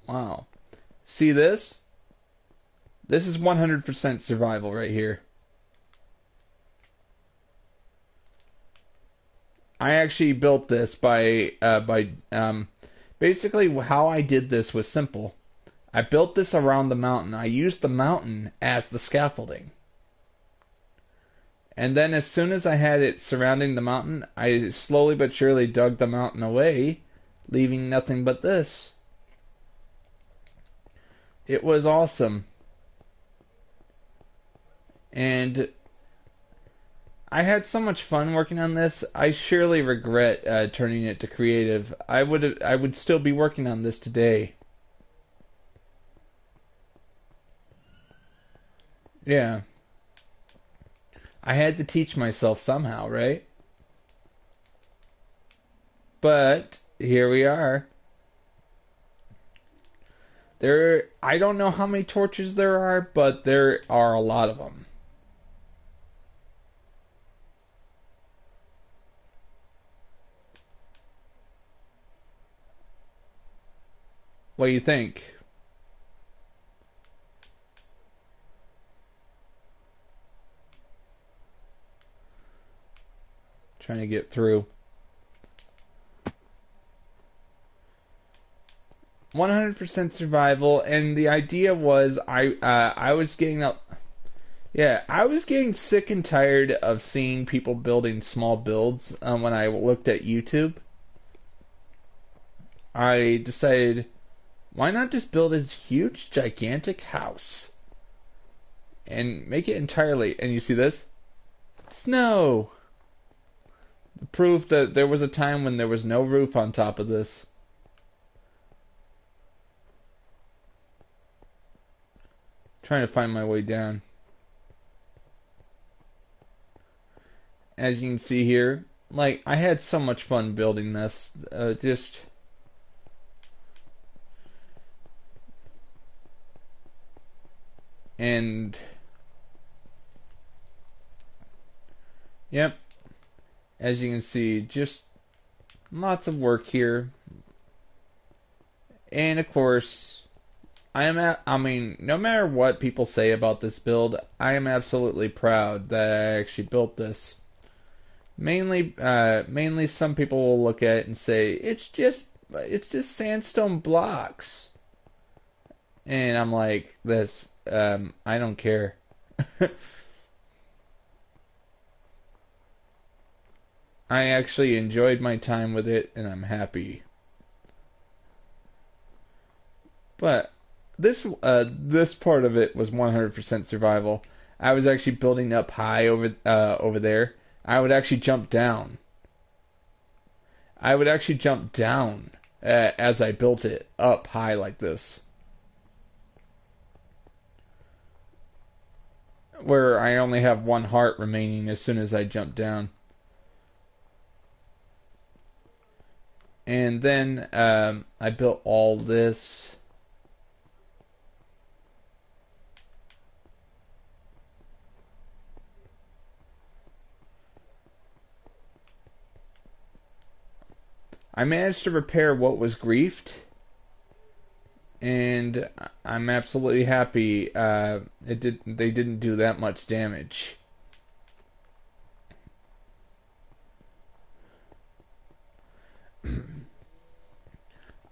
wow. See this? This is 100% survival right here. I actually built this by basically how I did this was simple. I built this around the mountain. I used the mountain as the scaffolding. And then as soon as I had it surrounding the mountain, I slowly but surely dug the mountain away, leaving nothing but this. It was awesome. And I had so much fun working on this. I surely regret turning it to creative. I would still be working on this today. Yeah. I had to teach myself somehow, right? But here we are. I don't know how many torches there are, but there are a lot of them. What do you think? Trying to get through. 100% survival, and the idea was I was getting up. Yeah, I was getting sick and tired of seeing people building small builds when I looked at YouTube. I decided, why not just build a huge, gigantic house? And make it entirely, and you see this? Snow! The proof that there was a time when there was no roof on top of this. Trying to find my way down. As you can see here, like, I had so much fun building this. And yep, as you can see, just lots of work here. And of course, I mean, no matter what people say about this build, I am absolutely proud that I actually built this. Mainly some people will look at it and say, it's just sandstone blocks. And I'm like, I don't care. I actually enjoyed my time with it, and I'm happy. But this part of it was 100% survival. I was actually building up high over there. I would actually jump down. As I built it up high like this, where I only have one heart remaining as soon as I jump down. And then I built all this. I managed to repair what was griefed, and I'm absolutely happy. They didn't do that much damage.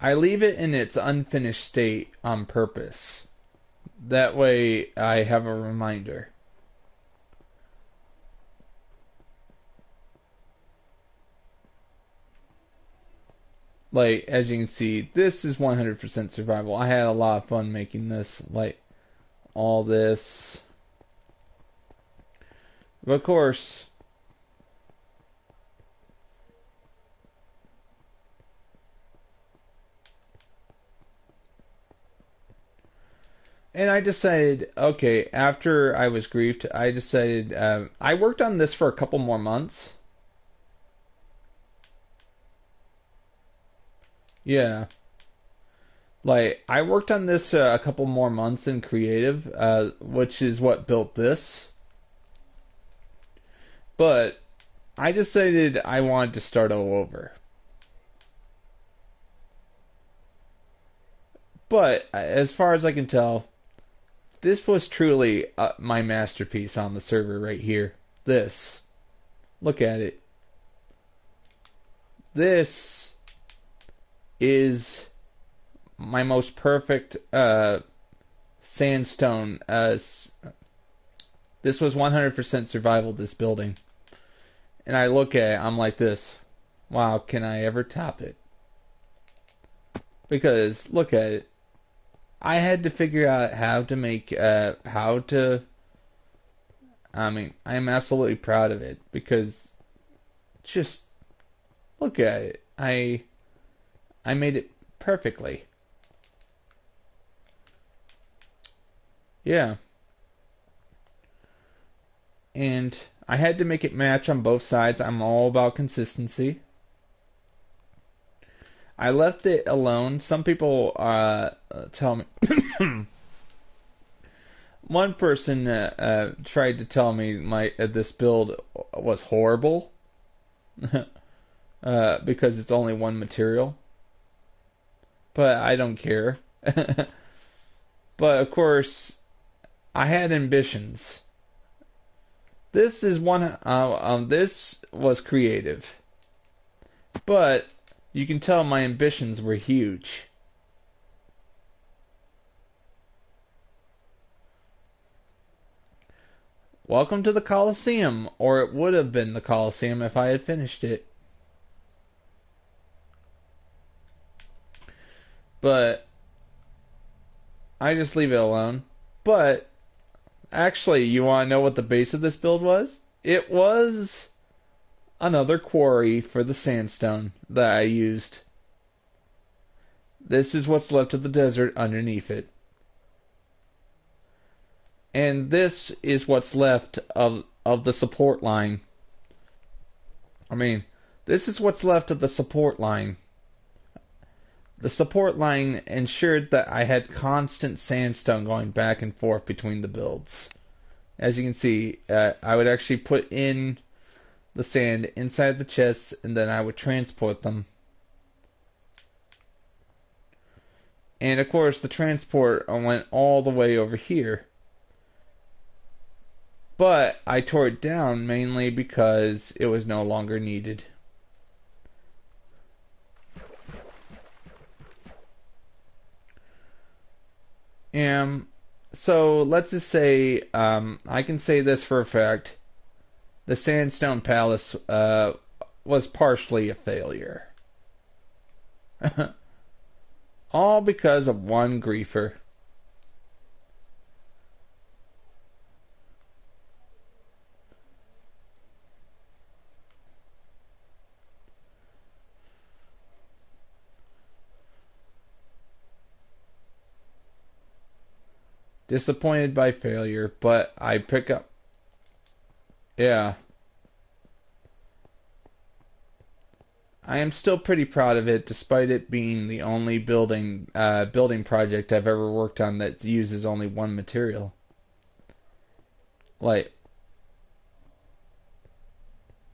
I leave it in its unfinished state on purpose. That way I have a reminder. Like, as you can see, this is 100% survival. I had a lot of fun making this, like, all this. But of course, and I decided, okay, after I was griefed, I decided, I worked on this for a couple more months. Yeah. Like, I worked on this a couple more months in creative, which is what built this. But I decided I wanted to start all over. But as far as I can tell, this was truly my masterpiece on the server right here. This. Look at it. This is my most perfect sandstone. This was 100% survival, this building. And I look at it, I'm like this. Wow, can I ever top it? Because, look at it. I had to figure out how to make, I mean, I am absolutely proud of it. Because, just, look at it. I made it perfectly. Yeah. And I had to make it match on both sides. I'm all about consistency. I left it alone. Some people tell me... One person tried to tell me this build was horrible. Because it's only one material. But I don't care. But of course, I had ambitions. This was creative. But you can tell my ambitions were huge. Welcome to the Colosseum, or it would have been the Colosseum if I had finished it. But I just leave it alone. But actually, you want to know what the base of this build was? It was another quarry for the sandstone that I used. This is what's left of the desert underneath it. And this is what's left of the support line. I mean, This is what's left of the support line. The support line ensured that I had constant sandstone going back and forth between the builds. As you can see, I would actually put in the sand inside the chests, and then I would transport them. And of course, the transport went all the way over here. But I tore it down mainly because it was no longer needed. So let's just say, I can say this for a fact, the Sandstone Palace was partially a failure. All because of one griefer. Disappointed by failure, but I pick up. Yeah. I am still pretty proud of it, despite it being the only building project I've ever worked on that uses only one material. Like,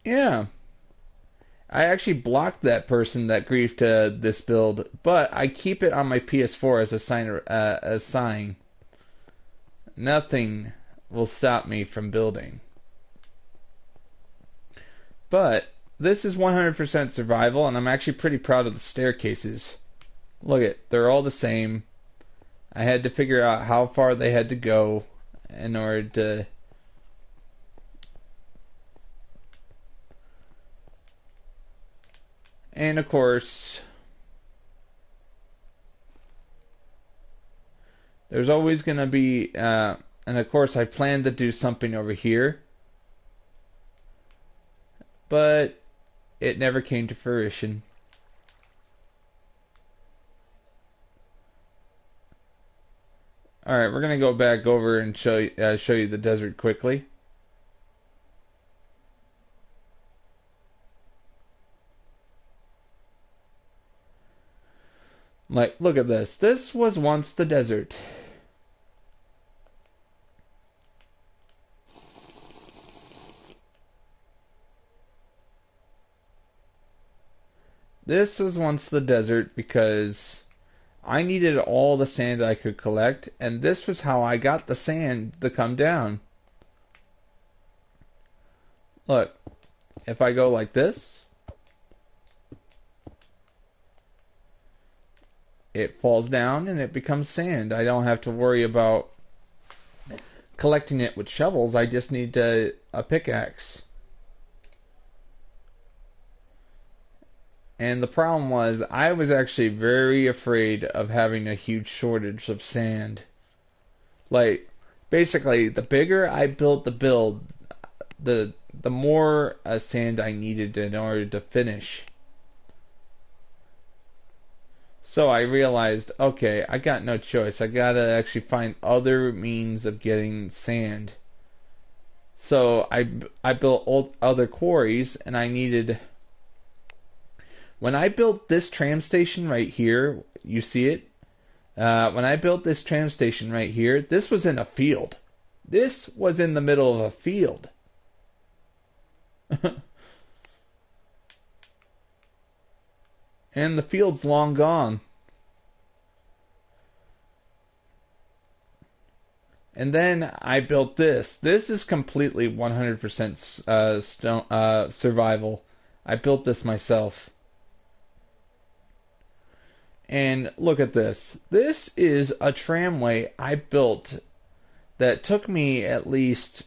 yeah. I actually blocked that person that griefed this build, but I keep it on my PS4 as a sign. Nothing will stop me from building. But this is 100% survival, and I'm actually pretty proud of the staircases. Look at, they're all the same. I had to figure out how far they had to go in order to... And of course, there's always going to be, and of course I planned to do something over here, but it never came to fruition. Alright, we're going to go back over and show you the desert quickly. Like, look at this. This was once the desert. This was once the desert because I needed all the sand I could collect, and this was how I got the sand to come down. Look, if I go like this, it falls down and it becomes sand. I don't have to worry about collecting it with shovels. I just need a pickaxe. And the problem was, I was actually very afraid of having a huge shortage of sand. Like, basically, the bigger I built the build, the more sand I needed in order to finish. So I realized, okay, I got no choice. I gotta actually find other means of getting sand. So I built other quarries, and I needed... When I built this tram station right here, you see it? When I built this tram station right here, this was in a field. This was in the middle of a field. And the field's long gone. And then I built this. This is completely 100% survival. I built this myself. And look at this. This is a tramway I built that took me at least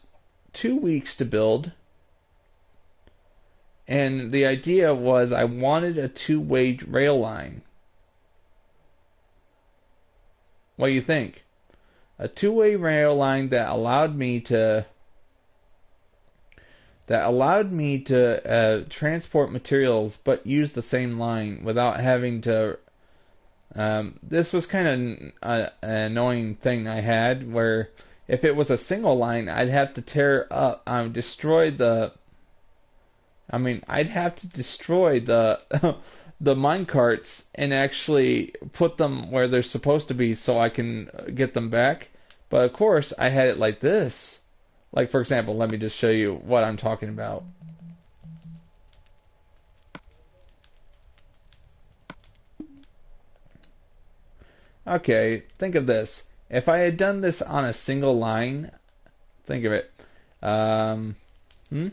2 weeks to build. And the idea was I wanted a two-way rail line. What do you think? A two-way rail line that allowed me to transport materials but use the same line without having to... this was kind of an annoying thing I had, where if it was a single line, I'd have to tear up, destroy the I mean, I'd have to destroy the the minecarts and actually put them where they're supposed to be so I can get them back. But of course, I had it like this. Like, for example, let me just show you what I'm talking about. Okay, think of this. If I had done this on a single line, think of it. Um, hmm?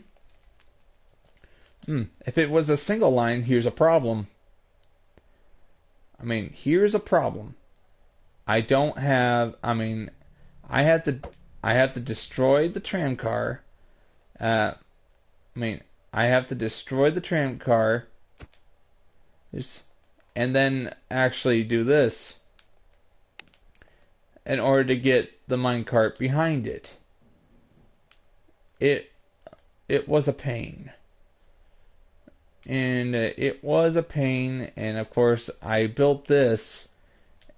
If it was a single line, here's a problem. I mean, here's a problem. I don't have. I mean, I have to. I have to destroy the tram car. I mean, I have to destroy the tram car. And then actually do this in order to get the minecart behind it. It was a pain. And it was a pain, and of course I built this.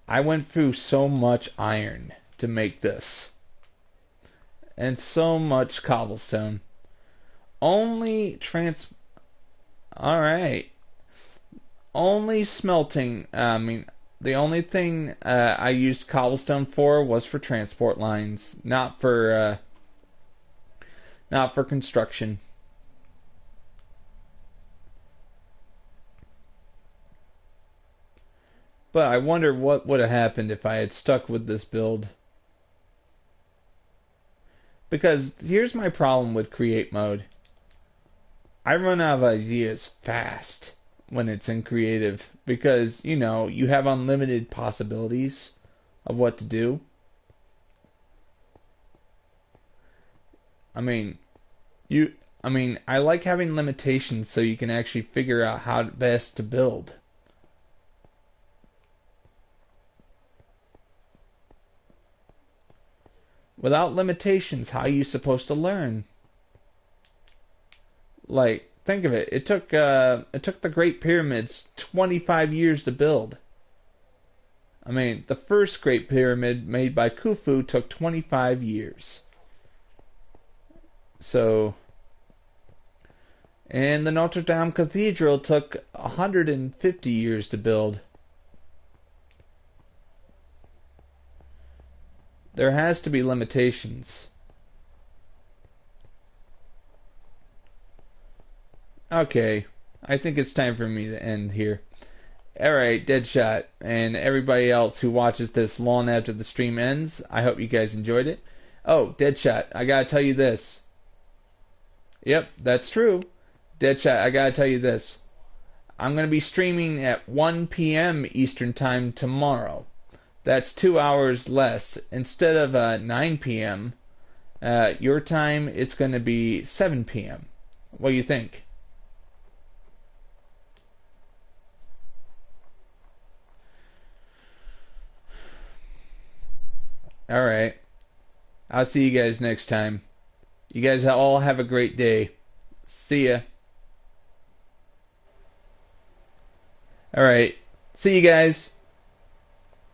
I went through so much iron to make this. And so much cobblestone. Alright. Only smelting, I mean, the only thing I used cobblestone for was for transport lines, not for construction. But I wonder what would have happened if I had stuck with this build. Because here's my problem with create mode. I run out of ideas fast when it's in creative. Because, you know, you have unlimited possibilities of what to do. I mean, I like having limitations so you can actually figure out how best to build. Without limitations, how are you supposed to learn? Like, think of it. It took the Great Pyramids 25 years to build. I mean, the first Great Pyramid made by Khufu took 25 years. So, and the Notre Dame Cathedral took 150 years to build. There has to be limitations. Okay, I think it's time for me to end here. Alright, Deadshot, and everybody else who watches this long after the stream ends, I hope you guys enjoyed it. Oh, Deadshot, I gotta tell you this. Yep, that's true. Deadshot, I gotta tell you this. I'm gonna be streaming at 1 p.m. Eastern Time tomorrow. That's 2 hours less. Instead of 9 p.m., your time, it's going to be 7 p.m. What do you think? Alright. I'll see you guys next time. You guys all have a great day. See ya. Alright. See you guys.